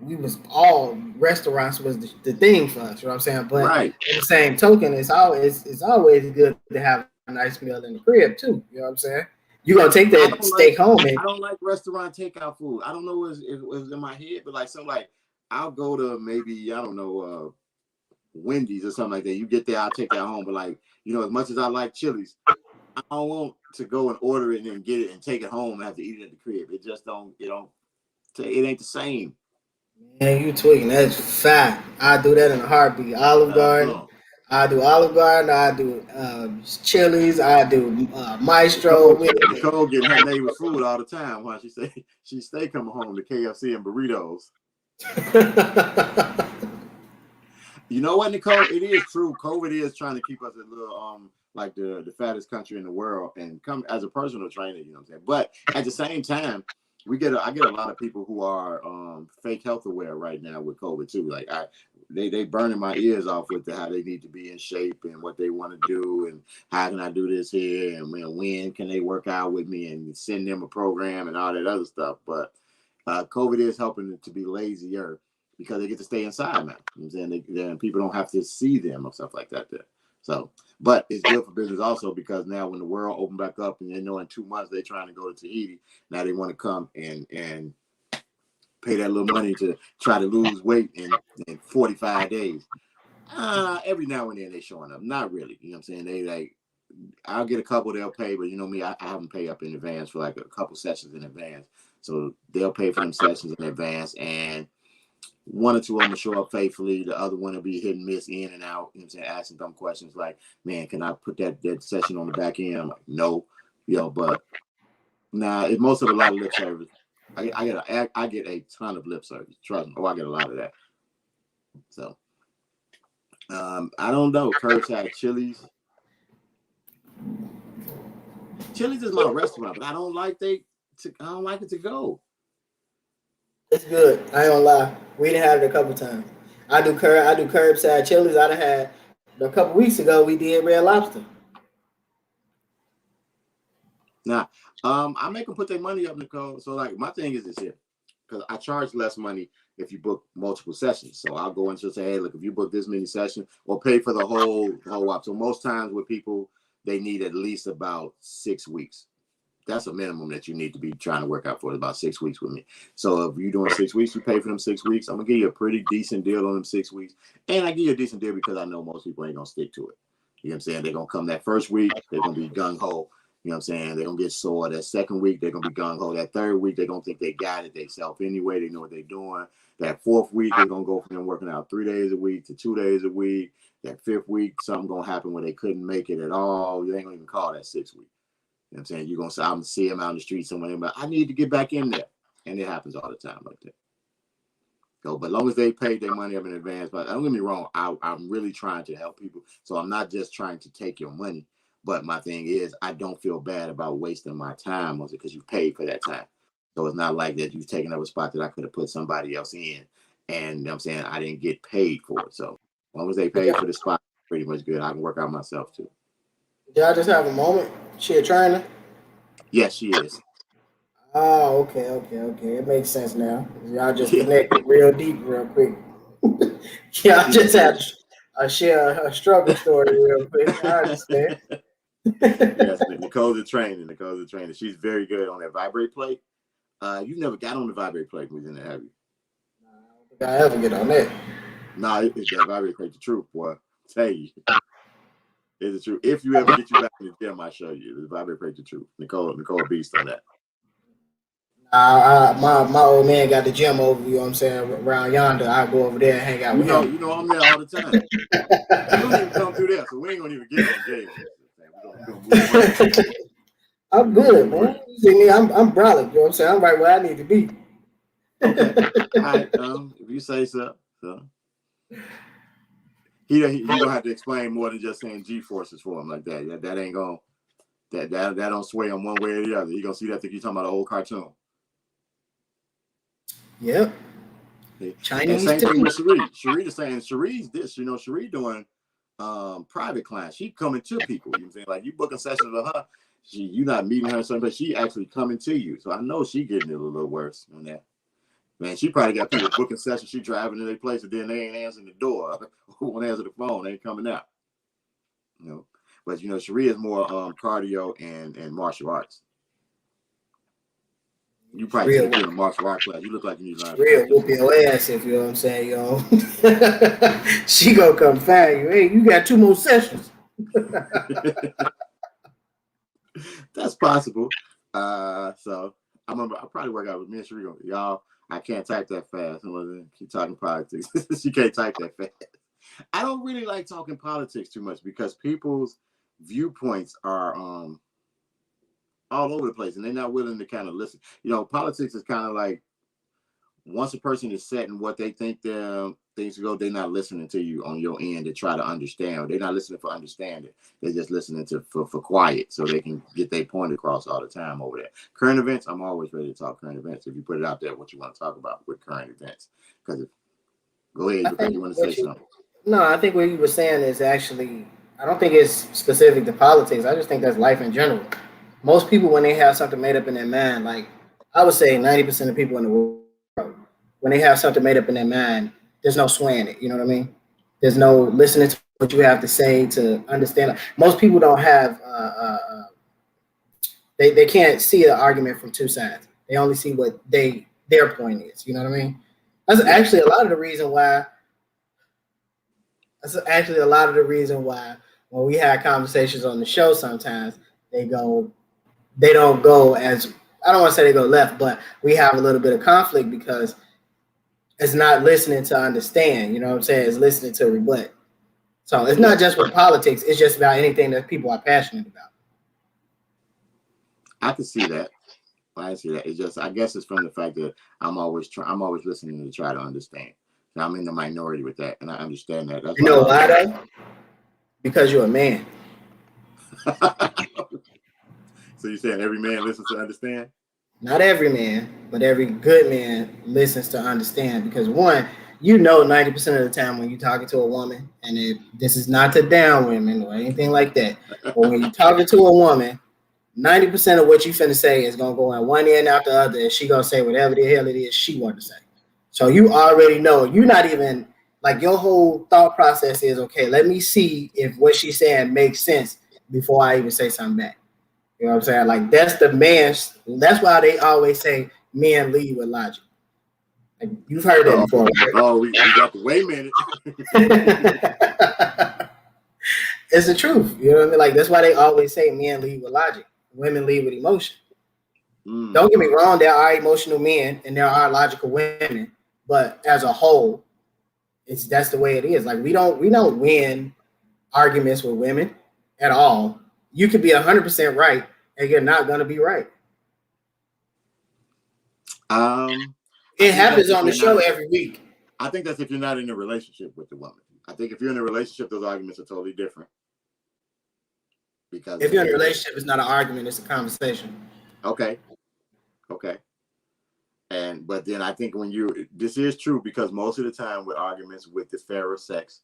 we was all restaurants was the thing for us. You know what I'm saying? But right. in the same token, it's always good to have a nice meal in the crib too. You know what I'm saying? You're gonna take that steak home. I don't like restaurant takeout food. I don't know what it was in my head, but like I'll go to maybe I don't know Wendy's or something like that. You get there, I'll take that home. But like as much as I like Chili's, I don't want to go and order it and get it and take it home and have to eat it at the crib. It just don't. It ain't the same. Man, you tweaking. That's fat. I do that in a heartbeat. Olive Garden. I do Olive Garden. I do Chili's. I do Maestro. Nicole getting her neighbor's food all the time. Why she stay coming home to KFC and burritos. You know what, Nicole? It is true. COVID is trying to keep us a little like the fattest country in the world, and come as a personal trainer. You know what I'm saying? But at the same time, I get a lot of people who are fake health aware right now with COVID too. Like they burning my ears off with how they need to be in shape and what they want to do and how can I do this here and when can they work out with me and send them a program and all that other stuff. But COVID is helping them to be lazier because they get to stay inside now. You know what I'm saying? People don't have to see them or stuff like that there. So, but it's good for business also because now when the world opened back up and they know in 2 months they're trying to go to Tahiti, now they want to come and pay that little money to try to lose weight in 45 days. Every now and then they showing up. Not really. You know what I'm saying? They like, I'll get a couple they'll pay, but you know me, I haven't paid up in advance for like a couple sessions in advance. So they'll pay for them sessions in advance and one or two of them will show up faithfully. The other one will be hit and miss in and out. You know what I'm saying? Asking dumb questions like, man, can I put that session on the back end? I'm like, no. But it's most of a lot of lip service. I get a ton of lip service. Trust me. I get a lot of that. So I don't know. Curbside Chili's. Chili's is my restaurant, but I don't like it to go. It's good. I ain't gonna lie. We done had it a couple times. I do curbside Chili's. I done had a couple weeks ago. We did Red Lobster. Now, I make them put their money up, Nicole. So like my thing is this here, because I charge less money if you book multiple sessions. So I'll go and just say, hey, look, if you book this many sessions, or pay for the whole up. So most times with people, they need at least about 6 weeks. That's a minimum that you need to be trying to work out for, about 6 weeks with me. So if you're doing 6 weeks, you pay for them 6 weeks. I'm gonna give you a pretty decent deal on them 6 weeks. And I give you a decent deal because I know most people ain't gonna stick to it. You know what I'm saying? They're gonna come that first week, they're gonna be gung-ho. You know what I'm saying? They're gonna get sore. That second week, they're gonna be gung-ho. That third week, they're gonna think they got it themselves anyway. They know what they're doing. That fourth week, they're gonna go from them working out 3 days a week to 2 days a week. That fifth week, something gonna happen where they couldn't make it at all. You ain't gonna even call that 6 weeks. You know what I'm saying? You're going to say, I'm going to see him out in the street somewhere, but I need to get back in there. And it happens all the time like that. So, but as long as they paid their money up in advance, but don't get me wrong, I'm really trying to help people. So I'm not just trying to take your money. But my thing is, I don't feel bad about wasting my time on it because you paid for that time. So it's not like that you've taken up a spot that I could have put somebody else in. And you know what I'm saying, I didn't get paid for it. So as long as they paid for the spot, pretty much good. I can work out myself too. Did I just have a moment? She a trainer? Yes, she is. Oh, okay. It makes sense now. Y'all just connected real deep, real quick. Y'all just had a share a struggle story real quick. I understand. Yes, Nicole's a trainer. Nicole's a trainer. She's very good on that vibrate plate. You never got on the vibrate plate within the have you? I don't think I ever get on that. Nah, that vibrate plate the truth, boy. Tell you, it's the truth. If you ever get you back in the gym, I show you. The vibrate plate the truth. Nicole beast on that. My old man got the gym over, you know what I'm saying, around yonder. I go over there and hang out with him. I'm there all the time. You don't even come through there, so we ain't gonna even get on jail. We're gonna move on. I'm good, man. You see me, I'm brolic, you know what I'm saying? I'm right where I need to be. Okay. All right. If you say so. He gonna have to explain more than just saying G forces for him like that. That ain't gonna that don't sway him one way or the other. He gonna see that think you talking about an old cartoon. Yep. And same thing with Cherie. Cherie is saying Cherie's this, Cherie doing private clients. She coming to people. You know what I'm saying? Like you booking sessions with her, you not meeting her or something, but she actually coming to you. So I know she getting it a little worse on that. Man, she probably got people booking sessions. She driving to their place and then they ain't answering the door. Won't answer the phone. They ain't coming out. But Cherie is more cardio and martial arts. You probably take her to a martial arts class. You look like you need to learn. Real whoop your ass if you know what I'm saying, yo. She gonna come find you. Hey, you got 2 more sessions. That's possible. So I probably work out with me and Cherie. Y'all, I can't type that fast. I'm gonna keep talking politics. She can't type that fast. I don't really like talking politics too much because people's viewpoints are all over the place and they're not willing to kind of listen. Politics is kind of like once a person is set in what they think their things go, they're not listening to you on your end to try to understand. They're not listening for understanding. They're just listening for quiet so they can get their point across all the time over there. Current events, I'm always ready to talk current events. If you put it out there, what you want to talk about with current events. Because go ahead, you look like you want to say something. No, I think what you were saying is actually, I don't think it's specific to politics. I just think that's life in general. Most people, when they have something made up in their mind, like I would say 90% of people in the world, when they have something made up in their mind, there's no swaying it. You know what I mean? There's no listening to what you have to say to understand. Most people don't have, they can't see an argument from 2 sides. They only see what their point is. You know what I mean? That's actually a lot of the reason why. That's actually a lot of the reason why when we have conversations on the show, sometimes they don't go as, I don't want to say they go left, but we have a little bit of conflict because it's not listening to understand. You know what I'm saying? It's listening to rebut. So it's not just with politics. It's just about anything that people are passionate about. I can see that. I see that. It's just, I guess it's from the fact that I'm always listening to try to understand. And I'm in the minority with that, and I understand that. That's you know why though? Because you're a man. So you're saying every man listens to understand? Not every man, but every good man listens to understand. Because 90% of the time when you're talking to a woman, and this is not to down women or anything like that, but when you're talking to a woman, 90% of what you finna say is gonna go in one end after the other, and she gonna say whatever the hell it is she want to say. So you already know. You're not even like, your whole thought process is, okay, let me see if what she's saying makes sense before I even say something back. You know what I'm saying? Like that's why they always say men lead with logic. Like, you've heard that before. Right? Oh, we got to wait a minute. It's the truth. You know what I mean? Like, that's why they always say men lead with logic, women lead with emotion. Don't get me wrong, there are emotional men and there are logical women, but as a whole, that's the way it is. Like, we don't win arguments with women at all. You could be 100% right and you're not going to be right. It happens on the show every week. I think that's if you're not in a relationship with the woman. I think if you're in a relationship, those arguments are totally different. Because if you're in a relationship, it's not an argument, it's a conversation. Okay. But then I think this is true because most of the time with arguments with the fairer sex,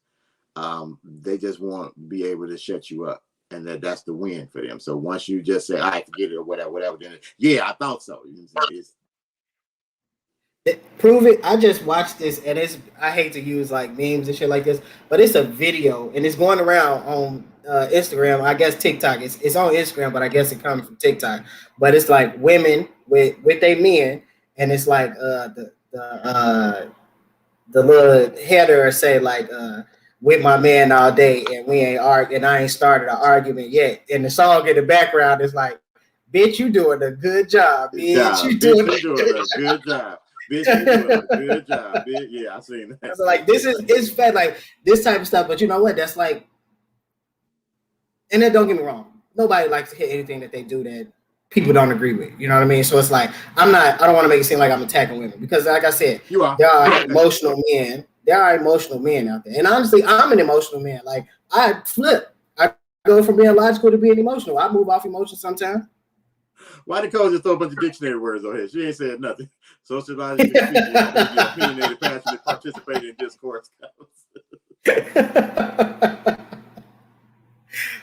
they just won't be able to shut you up. and that's the win for them. So once you just say, I forget it or whatever, then I thought so. Prove it. I just watched this, and I hate to use like memes and shit like this, but it's a video, and it's going around on Instagram. I guess TikTok. It's on Instagram, but I guess it comes from TikTok. But it's like women with their men, and it's like the little header say like with my man all day, and we ain't arguing, and I ain't started an argument yet. And the song in the background is like, "Bitch, you doing a good job, bitch. You doing a good job." Bitch, you doing a good job, bitch. Yeah, I seen that. So like it's fed like this type of stuff, but you know what? That's like, and then don't get me wrong, nobody likes to hear anything that they do that people don't agree with. You know what I mean? So it's like I don't want to make it seem like I'm attacking women because, like I said, there are emotional men. There are emotional men out there, and honestly, I'm an emotional man. Like I flip. I go from being logical to being emotional. I move off emotion sometimes. Why did Cole just throw a bunch of dictionary words on here? She ain't said nothing. Socializing, opinionated, passionate, participating in discourse.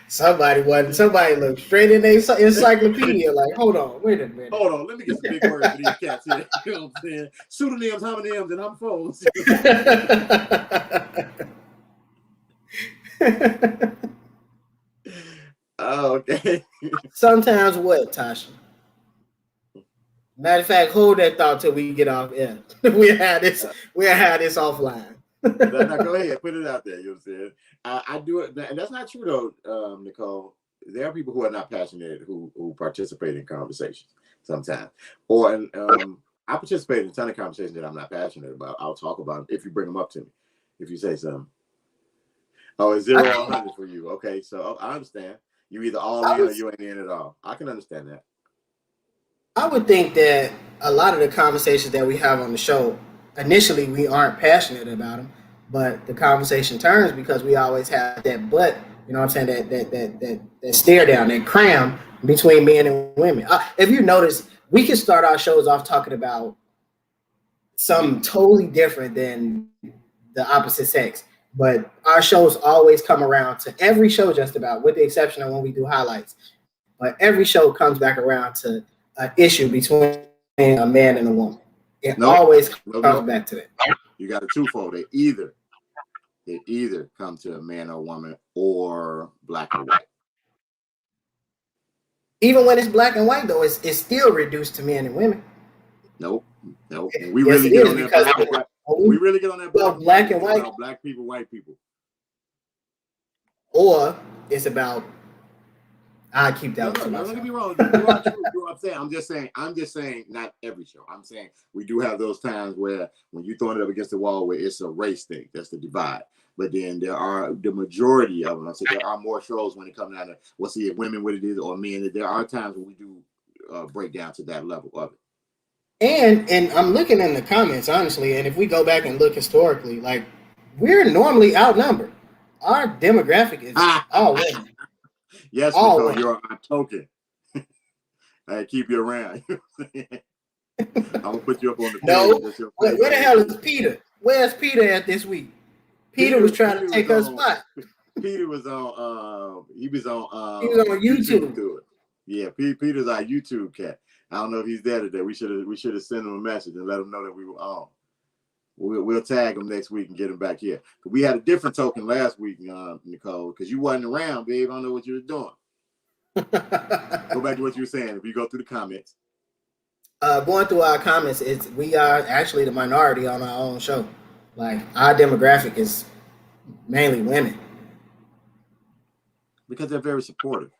Somebody looked straight in their encyclopedia like, hold on, wait a minute. Hold on, let me get some big words for these cats here. You know what I'm saying? Pseudonyms, homonyms, and homophones. Oh, okay. Sometimes what, Tasha? Matter of fact, hold that thought till we get off air. We'll have this offline. Now, go ahead, put it out there. You know what I'm saying? I do it, and that's not true though, Nicole. There are people who are not passionate who participate in conversations sometimes. Or I participate in a ton of conversations that I'm not passionate about. I'll talk about them if you bring them up to me. If you say something. Oh, it's 0 or 100 for you. Okay, so I understand. You either all in or you ain't in at all. I can understand that. I would think that a lot of the conversations that we have on the show, initially we aren't passionate about them, but the conversation turns because we always have that butt, you know what I'm saying, that stare down, that cram between men and women. If you notice, we can start our shows off talking about something totally different than the opposite sex, but our shows always come around to every show just about, with the exception of when we do highlights, but every show comes back around to an issue between a man and a woman. It always comes back to that. You got a twofold. They either come to a man or woman, or black or white. Even when it's black and white, though, it's still reduced to men and women. Nope. We really get on that black and white. We really get on that black and white. Black people, white people. Or it's about. I keep that. No, don't get me wrong. You are true. You know what I'm saying? I'm just saying, not every show. I'm saying we do have those times where when you throwing it up against the wall, where it's a race thing. That's the divide. But then there are the majority of them. I said there are more shows when it comes down to women what it is or men. There are times when we do break down to that level of it. And I'm looking in the comments honestly, and if we go back and look historically, like we're normally outnumbered. Our demographic is all women. Yes, Nicole, you're a token. I keep you around. I'm gonna put you up on the page. No, where the hell is Peter? Where's Peter at this week? Peter was trying to take her spot. Peter was on. He was on YouTube. Yeah, Peter's our YouTube cat. I don't know if he's there today. We should have sent him a message and let him know that we were on. We'll tag him next week and get him back here. We had a different token last week, Nicole, because you wasn't around, babe. I don't know what you were doing. Go back to what you were saying. If you go through the comments. Going through our comments, we are actually the minority on our own show. Like our demographic is mainly women. Because they're very supportive.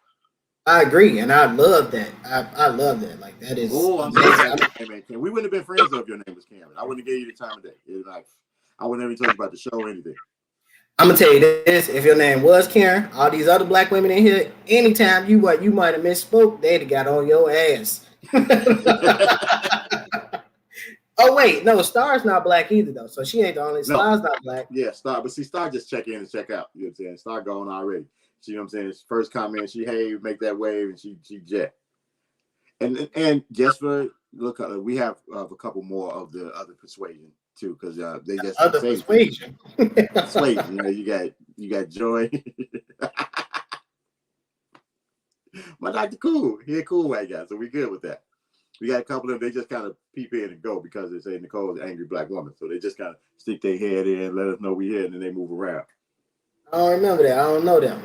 I agree, and I love that. I love that. Like that is. Oh, I'm sorry. We wouldn't have been friends if your name was Cameron. I wouldn't have gave you the time of day. I wouldn't have even told you about the show or anything. I'm gonna tell you this: if your name was Karen, all these other black women in here, anytime you might have misspoke, they'd have got on your ass. Oh wait, no, Star's not black either though, so she ain't the only. Star's not black. Yeah, Star, but see, Star just check in and check out. You know what I'm saying? Star gone already. You know what I'm saying? His first comment, she make that wave, and she jet. And just for look, we have a couple more of the other persuasion too, because they just other persuasion. Persuasion. You got Joy. My doctor cool. He a cool white guy, so we good with that. We got a couple of them, they just kind of peep in and go because they say Nicole's an angry black woman. So they just kind of stick their head in, let us know we here, and then they move around. I don't remember that. I don't know them.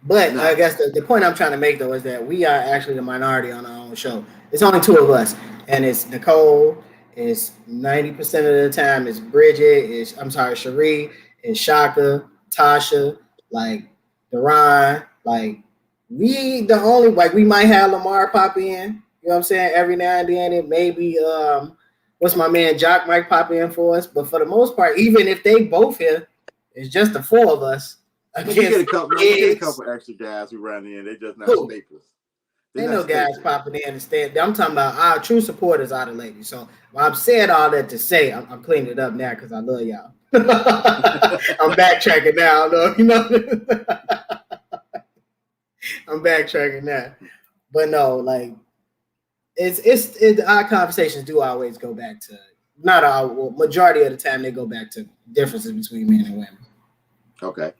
But Nah, I guess the point I'm trying to make though is that we are actually the minority on our own show. It's only two of us, and it's Nicole. It's 90% of the time. It's Bridget. It's I'm sorry, Cherie. It's Shaka, Tasha, like Deron. Like we the only like we might have Lamar pop in. You know what I'm saying? Every now and then, it maybe what's my man Jock might pop in for us. But for the most part, even if they both here, it's just the four of us but you get against a couple. No, you get a kids. couple extra guys who run in. They're just not Who? staples. They're Ain't not no guys staples. popping in and staying. I'm talking about our true supporters are the ladies. So I've said all that to say I'm cleaning it up now because I love y'all. I'm backtracking now. No, you know, I'm backtracking now. But no, like our conversations do always go back to not all. Well, majority of the time they go back to differences between men and women. Okay.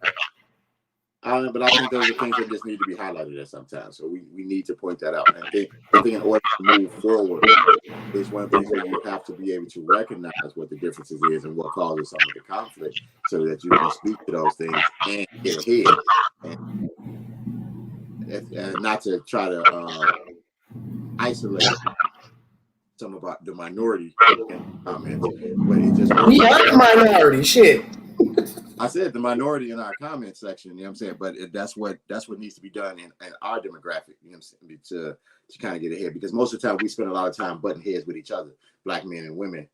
I don't know, but I think those are things that just need to be highlighted at sometimes. So we need to point that out. And I think in order to move forward, it's one of the things where you have to be able to recognize what the differences is and what causes some of the conflict so that you can speak to those things and get ahead. And not to try to isolate some about the minority in comments, but it just goes We back are to the minority. Shit. I said the minority in our comment section, you know what I'm saying? But that's what needs to be done in our demographic, you know what I'm saying, to kind of get ahead. Because most of the time we spend a lot of time butting heads with each other, black men and women,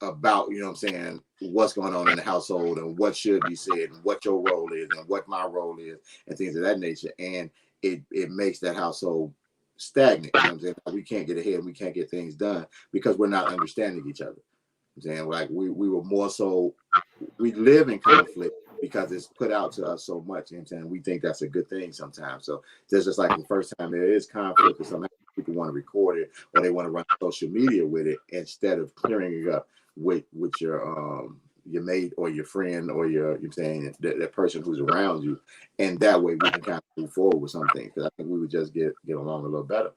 about, you know what I'm saying, what's going on in the household and what should be said and what your role is and what my role is and things of that nature. And it makes that household stagnant, you know what I'm saying? We can't get ahead, we can't get things done because we're not understanding each other. I'm saying, like we were more so, we live in conflict because it's put out to us so much. You know what I'm saying? We think that's a good thing sometimes. So there's just like the first time there is conflict or something, people want to record it or they want to run social media with it instead of clearing it up with your mate or your friend or your, you know what I'm saying, that person who's around you. And that way we can kind of move forward with something. Because I think we would just get along a little better.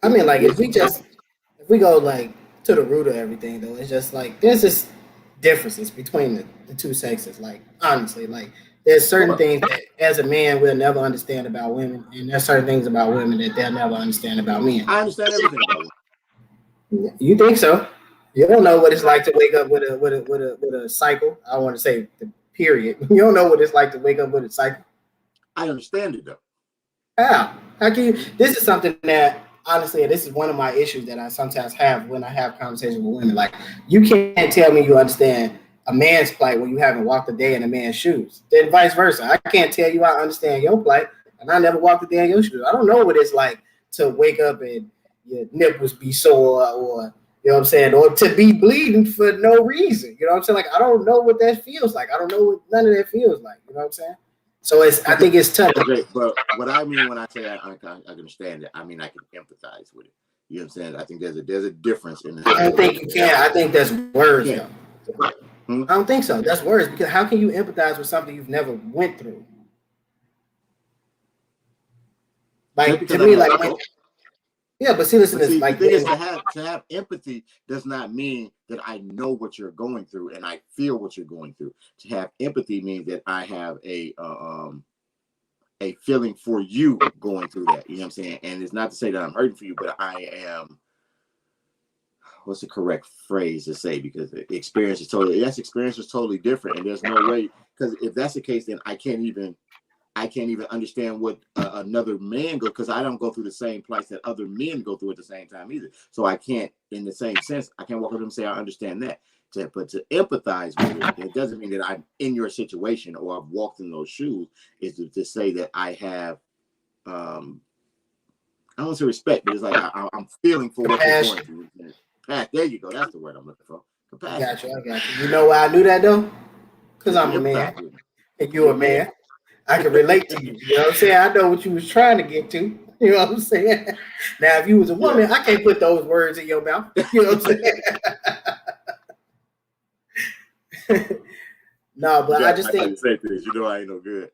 I mean, like if we go like to the root of everything, though, it's just like there's just differences between the two sexes. Like honestly, like there's certain things that as a man we'll never understand about women, and there's certain things about women that they'll never understand about men. I understand everything about women. You think so? You don't know what it's like to wake up with a cycle. I want to say the period. You don't know what it's like to wake up with a cycle. I understand it though. How can you? This is something that honestly, this is one of my issues that I sometimes have when I have conversations with women. Like, you can't tell me you understand a man's plight when you haven't walked a day in a man's shoes. Then vice versa. I can't tell you I understand your plight, and I never walked a day in your shoes. I don't know what it's like to wake up and your nipples be sore, or you know what I'm saying, or to be bleeding for no reason. You know what I'm saying? Like, I don't know what that feels like. I don't know what none of that feels like. You know what I'm saying? So I think it's tough. But what I mean when I say I understand it, I mean I can empathize with it. You know what I'm saying? I think there's a difference in I don't think you can. I think that's words, though. Hmm? I don't think so. That's words, because how can you empathize with something you've never went through? Like, to me, like yeah, but see, listen, but see, like the thing is to have empathy does not mean that I know what you're going through and I feel what you're going through. To have empathy means that I have a feeling for you going through that. You know what I'm saying? And it's not to say that I'm hurting for you, but I am. What's the correct phrase to say? Because experience is totally different, and there's no way. Because if that's the case, then I can't even understand what another man goes, because I don't go through the same plights that other men go through at the same time either. So I can't, in the same sense, I can't walk up to them and say I understand that. But to empathize with it doesn't mean that I'm in your situation or I've walked in those shoes. Is to say that I have, I don't want to say respect, but it's like I'm feeling for what you're going through. There you go. That's the word I'm looking for. Compassion. I got you. You know why I knew that though? Because I'm a man, and you're a man. I can relate to you. You know what I'm saying? I know what you was trying to get to. You know what I'm saying? Now, if you was a woman, I can't put those words in your mouth. You know what I'm saying? No, but I just think say things. You know I ain't no good.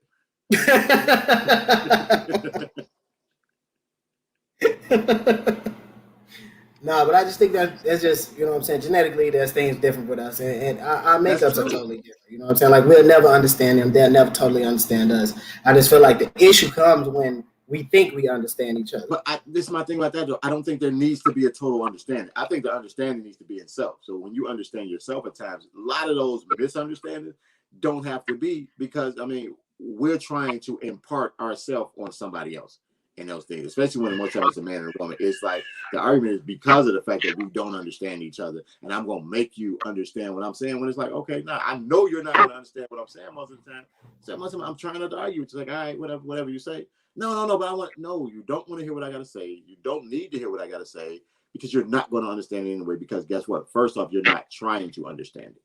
No, but I just think that it's just, you know what I'm saying, genetically, there's things different with us. And our That's makeups are true. totally different. You know what I'm saying? Like, we'll never understand them. They'll never totally understand us. I just feel like the issue comes when we think we understand each other. But this is my thing about that, though. I don't think there needs to be a total understanding. I think the understanding needs to be in self. So when you understand yourself at times, a lot of those misunderstandings don't have to be because, I mean, we're trying to impart ourselves on somebody else in those things, especially when most times it's a man and a woman. It's like the argument is because of the fact that we don't understand each other, and I'm going to make you understand what I'm saying. When it's like, okay, now I know you're not going to understand what I'm saying most of the time. So most of the time I'm trying not to argue. It's like, all right, whatever you say. No, but you don't want to hear what I got to say. You don't need to hear what I got to say because you're not going to understand it anyway. Because guess what? First off, you're not trying to understand it.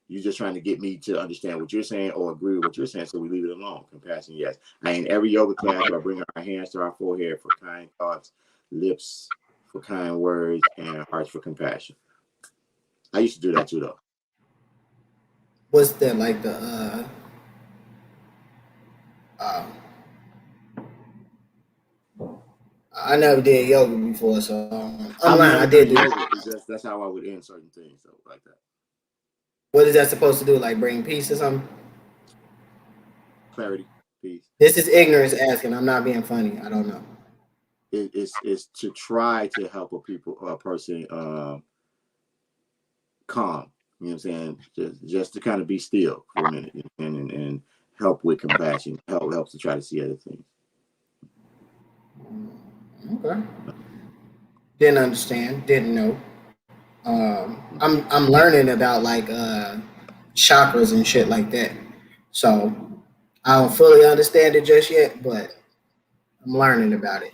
You're just trying to get me to understand what you're saying or agree with what you're saying, so we leave it alone. Compassion, yes. In every yoga class, I bring our hands to our forehead for kind thoughts, lips for kind words, and hearts for compassion. I used to do that too, though. What's that, like I never did yoga before, so I'm lying. I never did done do. yoga. That's how I would end certain things, so like that. What is that supposed to do? Like bring peace or something? Clarity, peace. This is ignorance asking. I'm not being funny. I don't know. It's to try to help a person calm. You know what I'm saying? Just to kind of be still for a minute and help with compassion. Helps to try to see other things. Okay. Didn't understand. Didn't know. I'm learning about like chakras and shit like that. So I don't fully understand it just yet, but I'm learning about it.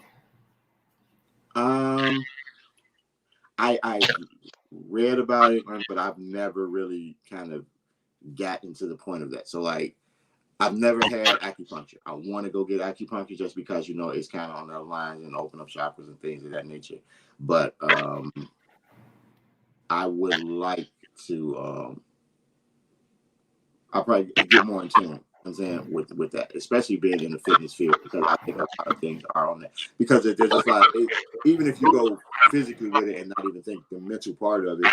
I've read about it, but I've never really kind of gotten to the point of that. So like I've never had acupuncture. I want to go get acupuncture just because it's kind of on the lines and open up chakras and things of that nature. But I would like to. I'll probably get more in tune. I'm saying with that, especially being in the fitness field, because I think a lot of things are on that. Because there's just like even if you go physically with it and not even think the mental part of it,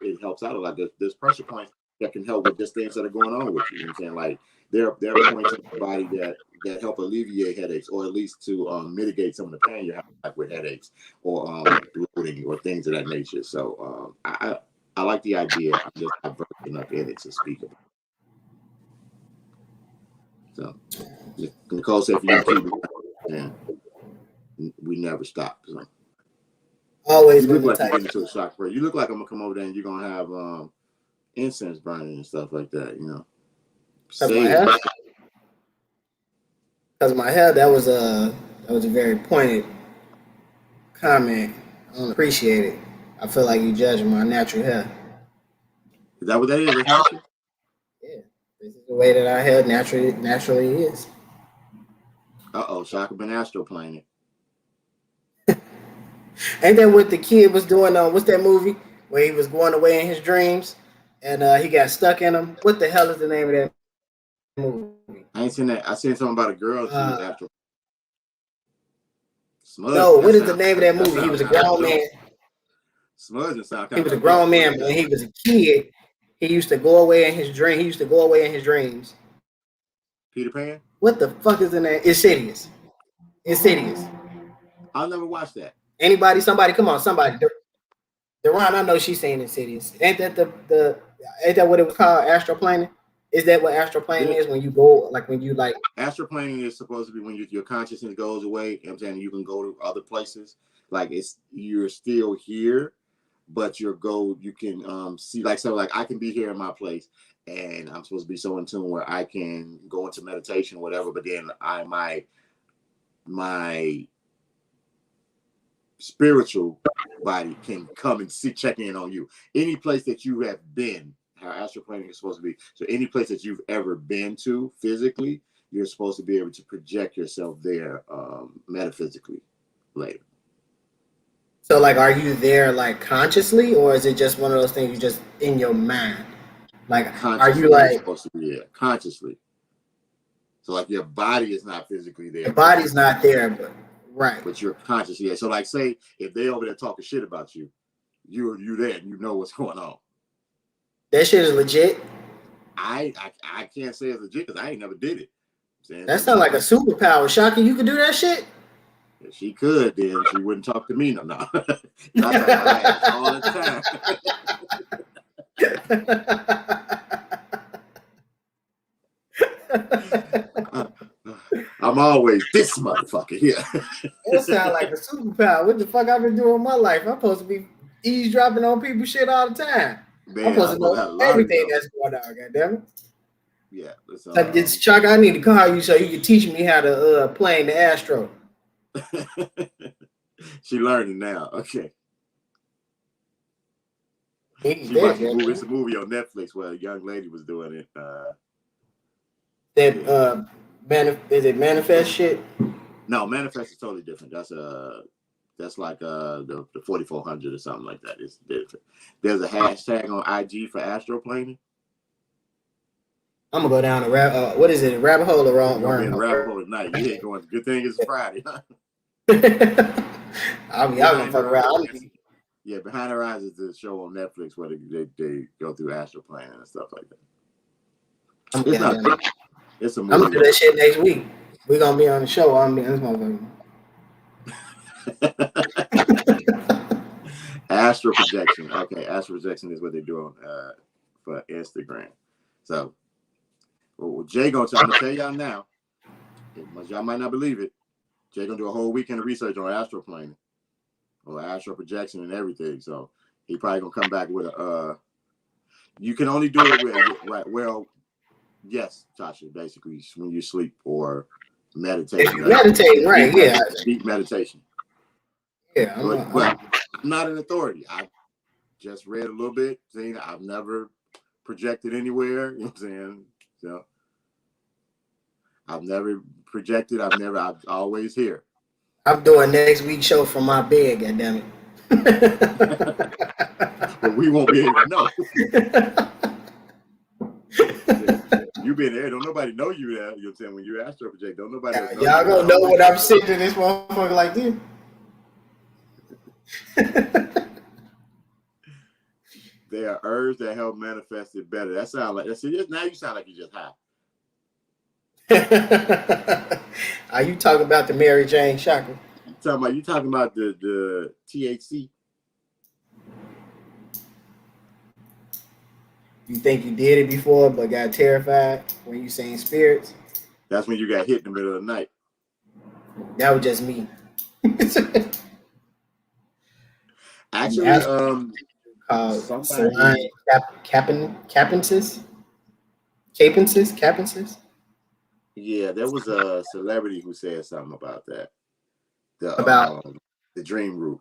it helps out a lot. There's pressure points that can help with just things that are going on with you. You know what I'm saying? Like there are points in the body that help alleviate headaches, or at least to mitigate some of the pain you have with headaches or bloating or things of that nature. So I like the idea. I'm just not versed enough in it to speak about. So Nicole said for you to keep and we never stop. So Always you been look the like you're type. getting into a shock prayer. You look like I'm gonna come over there and you're gonna have incense burning and stuff like that. Cause my Sage. hair, cause my hair, that was a very pointed comment. I don't appreciate it. I feel like you judging my natural hair. Is that what that is? That's natural? Yeah, this is the way that our hair naturally is. Shaka been astral playing it. Ain't that what the kid was doing? What's that movie where he was going away in his dreams and he got stuck in them? What the hell is the name of that movie? I ain't seen that. I seen something about a girl. She was astral. Smudge. No, what is the name of that movie? He was a Kind of grown man. Smudge and sound He kind was of a adult. grown man, but when he was a kid, he used to go away in his dream. He used to go away in his dreams. Peter Pan. What the fuck is the name? Insidious. Insidious. I'll never watch that. Anybody? Somebody? Come on, somebody. Deron, I know she's saying Insidious. Ain't that the ain't that what it was called? Astral planning? Is that what astral planning is when you go when you astral planning is supposed to be when your consciousness goes away. You know what I'm saying? You can go to other places. Like you're still here, but you can see I can be here in my place and I'm supposed to be so in tune where I can go into meditation or whatever, but then my spiritual body can come and check in on you. Any place that you have been, how astral planning is supposed to be. So any place that you've ever been to physically, you're supposed to be able to project yourself there metaphysically later. So are you there consciously, or is it just one of those things you just in your mind? Are you Consciously, you're supposed to be there consciously. So like your body is not physically there. Your body's not there, but right. But you're consciously there. So like say if they over there talking shit about you, you there and you know what's going on. That shit is legit. I can't say it's legit because I ain't never did it. That sounds like a superpower. Shaka, you could do that shit? If she could, then she wouldn't talk to me no. I talk to her ass all the time. I'm always this motherfucker here. That sounds like a superpower. What the fuck I've been doing in my life? I'm supposed to be eavesdropping on people's shit all the time. Man, I'm supposed to know everything that's going on, goddammit. Yeah. It's Chuck, I need to call you so you can teach me how to play in the Astro. She learning now. Okay. It's a movie on Netflix where a young lady was doing it. Is it Manifest shit? No, Manifest is totally different. That's like the 4400 or something like that. It's different. There's a hashtag on IG for astroplaning. I'm gonna go down a what is it? A rabbit hole or wrong? Rabbit hole tonight. You ain't going. Good thing it's Friday. I'll gonna fuck around. Yeah, Behind Her Eyes is the show on Netflix where they go through astroplaning and stuff like that. It's a movie. I'm gonna do that shit next week. We're gonna be on the show. I'm being this motherfucker. Astral projection. Okay, astral projection is what they do on for Instagram. So, Jay I'm gonna tell y'all now. Y'all might not believe it. Jay gonna do a whole weekend of research on astroplaning or astral projection and everything. So he probably gonna come back with a. You can only do it with right. Well, yes, Tasha. Basically, when you sleep or meditating. Meditating, right? Yeah. Deep meditation. Yeah, I'm not an authority. I just read a little bit. Saying I've never projected anywhere. You know what I'm saying? So I've never projected. I've always here. I'm doing next week's show from my bed, goddammit. But we won't be able to know. You been there, don't nobody know you there. You know what I'm saying? When you astro project, don't nobody know. Y'all gonna know when I'm sitting in this motherfucker like this. There are herbs that help manifest it better. That sounds like now you sound like you just high. Are you talking about the Mary Jane chakra? You talking about the THC? You think you did it before but got terrified when you seen spirits? That's when you got hit in the middle of the night. That was just me. Actually, somebody Capensis? Yeah, there was a celebrity who said something about that. About the dream route.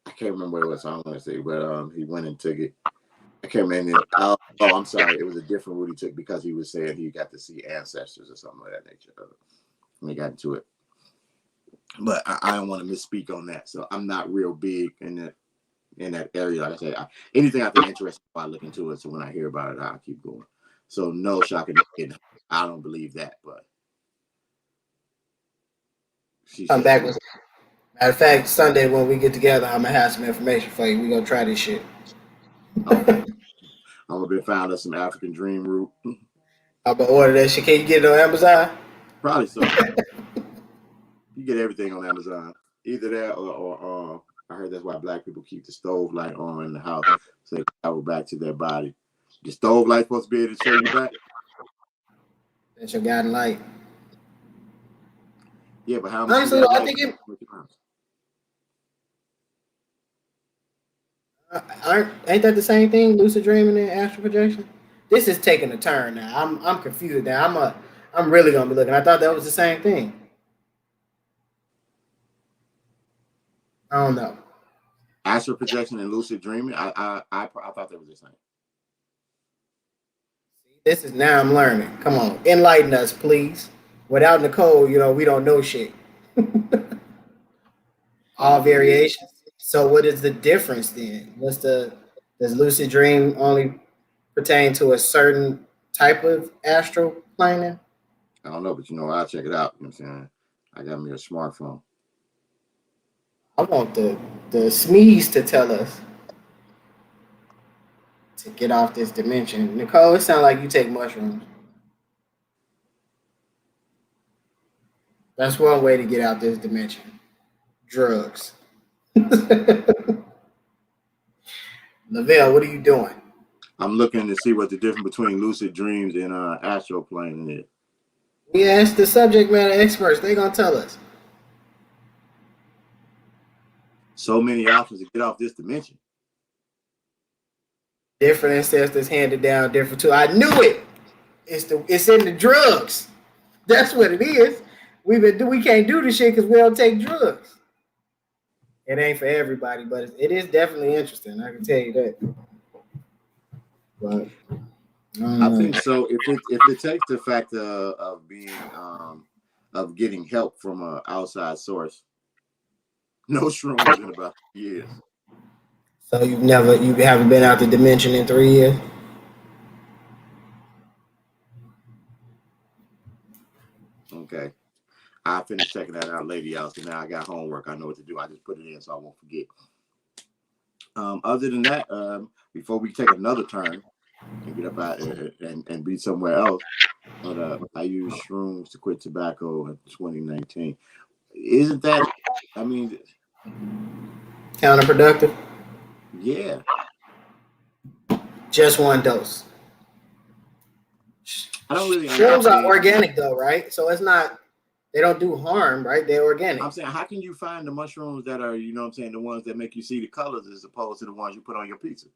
I can't remember what it was. So I don't want to say, but he went and took it. I can't remember. I'm sorry. It was a different route he took because he was saying he got to see ancestors or something of that nature. When he got into it, but I don't want to misspeak on that. So I'm not real big in that area. Like I said, anything I think interesting, I look into it. So when I hear about it, I'll keep going. So no shocking. I don't believe that, but I'm back with. Matter of fact, Sunday when we get together, I'm gonna have some information for you. We gonna try this shit. Okay. I'm gonna be found us some African dream root. I'm gonna order that shit. Can you get it on Amazon? Probably so. You get everything on Amazon. Either that or I heard that's why black people keep the stove light on in the house so they can travel back to their body. The stove light supposed to be able to show you back. That's your guiding light. Yeah, but how much? Honestly, I think it. Ain't that the same thing? Lucid dreaming and astral projection. This is taking a turn now. I'm confused now. I'm really gonna be looking. I thought that was the same thing. I don't know. Astral projection and lucid dreaming. I thought they were the same. This is now I'm learning. Come on, enlighten us, please. Without Nicole, we don't know shit. All variations. So what is the difference then? Does lucid dream only pertain to a certain type of astral planing? I don't know, but I'll check it out. You know what I'm saying? I got me a smartphone. I want the SMEs to tell us to get off this dimension. Nicole, it sounds like you take mushrooms. That's one way to get out this dimension. Drugs. Lavelle, what are you doing? I'm looking to see what the difference between lucid dreams and astral plane is. We asked the subject matter experts. They gonna tell us. So many options to get off this dimension. Different ancestors handed down different too. I knew it. It's in the drugs. That's what it is. We can't do this shit because we don't take drugs. It ain't for everybody, but it is definitely interesting. I can tell you that. But I think so. If it takes the fact of being of getting help from an outside source, no shrooms in about years. So you haven't been out the dimension in 3 years? Okay. I finished checking that out, lady out. So now I got homework. I know what to do. I just put it in so I won't forget. Other than that, before we take another turn and get up out and be somewhere else, but I used shrooms to quit tobacco in 2019. Isn't that? I mean, Counterproductive? yeah. Just one dose. I don't really Shrooms understand. are organic though, right? So it's not. They don't do harm, right? They're organic. I'm saying, how can you find the mushrooms that are, the ones that make you see the colors as opposed to the ones you put on your pizza?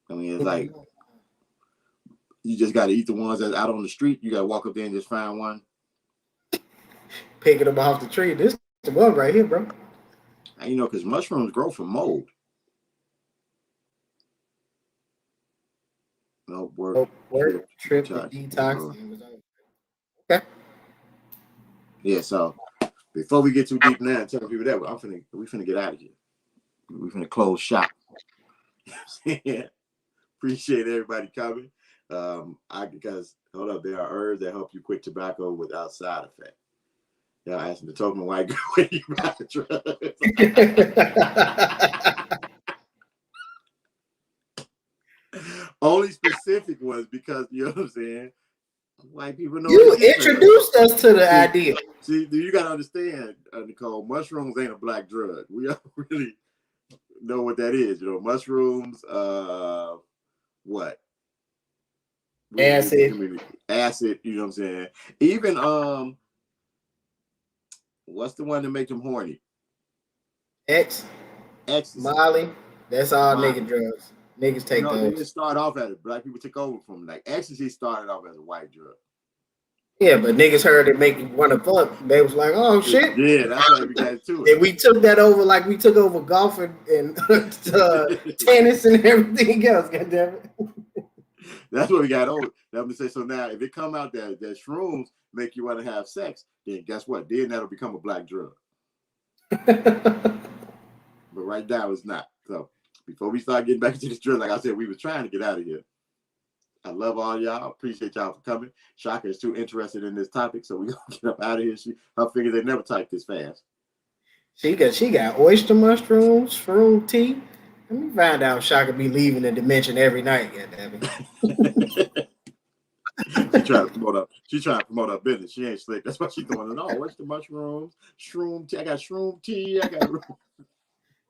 I mean, it's like you just got to eat the ones that's out on the street. You got to walk up there and just find one. Picking them off the tree. This is the one right here, bro. And, because mushrooms grow from mold. No work. Trip to detox. Okay. Yeah, so before we get too deep now and telling people that, we finna get out of here. We finna close shop. Appreciate everybody coming. Because hold up, there are herbs that help you quit tobacco without side effect. Y'all asking the token white girl when you buy the drugs. Only specific ones because you know what I'm saying. White people know. You introduced us to the idea. See, you gotta understand, Nicole. Mushrooms ain't a black drug. We don't really know what that is. Mushrooms. What? Acid. Acid. You know what I'm saying? Even what's the one that make them horny? Ecstasy. Molly. That's all nigga drugs. Niggas take those. They didn't start off as it. Black people took over from like ecstasy started off as a white drug. Yeah, but niggas heard it make you want to fuck. They was like, oh shit. Yeah, that's why we got to it. And we took that over like we took over golf and tennis and everything else. Goddamn it. That's what we got over. Let me say so now. If it come out that shrooms make you want to have sex, then guess what? Then that'll become a black drug. But right now it's not. So before we start getting back into this drill, like I said, we were trying to get out of here. I love all y'all. Appreciate y'all for coming. Shaka is too interested in this topic, so we're gonna get up out of here. Her fingers they never type this fast. She got oyster mushrooms, shroom tea. Let me find out if Shaka be leaving the dimension every night. Goddammit. She's trying to promote her business. She ain't slick. That's what she's doing. No, oyster mushrooms, shroom tea. I got shroom tea.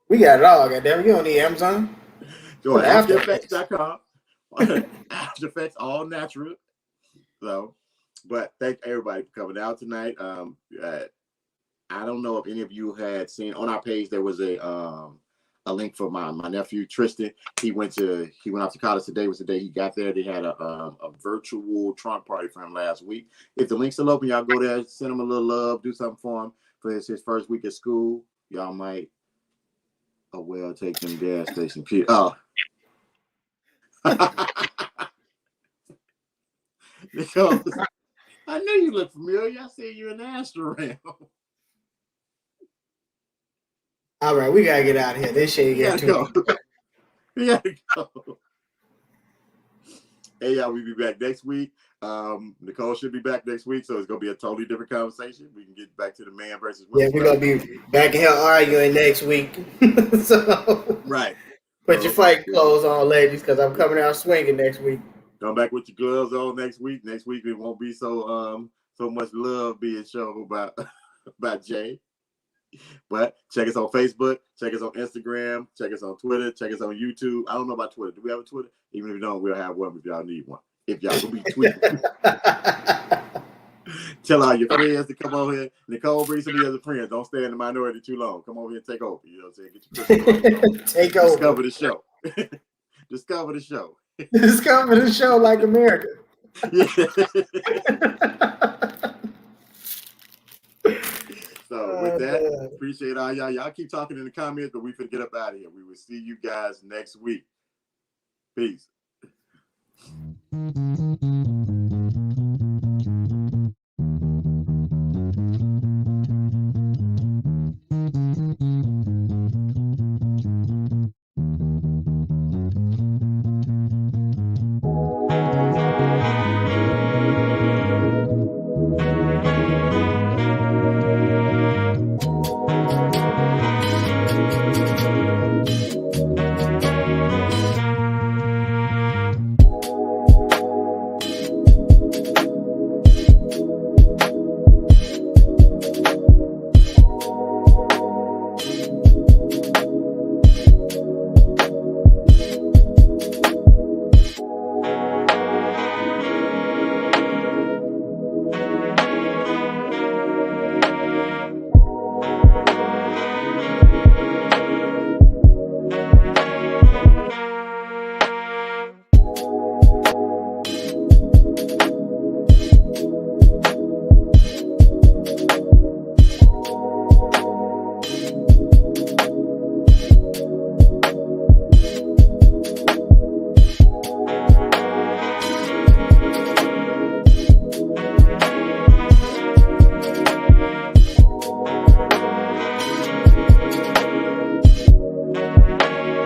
We got it all. Goddammit. You don't need Amazon. Go to AfterEffects.com. After Effects, all natural. So, but thank everybody for coming out tonight. I don't know if any of you had seen on our page there was a link for my nephew Tristan. He went off to college today. Was the day he got there. They had a virtual trunk party for him last week. If the link's still open, y'all go there, send him a little love, do something for him for his first week at school. Y'all might take them gas station kids. Oh. Because I knew you look familiar. I see you in the Astrogram. All right, we gotta get out of here. This shit get too. We gotta go. Hey, y'all, we'll be back next week. Nicole should be back next week, so it's gonna be a totally different conversation. We can get back to the man versus Yeah, women. we're gonna be back in here arguing next week. So Right. put your fight clothes on, ladies, because I'm coming out swinging next week. Come back with your gloves on next week. Next week it won't be so much love being shown about Jay. But check us on Facebook, check us on Instagram, check us on Twitter, check us on YouTube. I don't know about Twitter. Do we have a Twitter? Even if we don't, we'll have one if y'all need one. If y'all will be tweeting. Tell all your friends to come over here. Nicole, bring some of your other friends. Don't stay in the minority too long. Come over here and take over. You know what I'm saying? Get your Christmas Take Discover over. the show. Discover the show. Discover the show like America. Yeah. So with that, appreciate all y'all. Y'all keep talking in the comments, but we finna get up out of here. We will see you guys next week. Peace.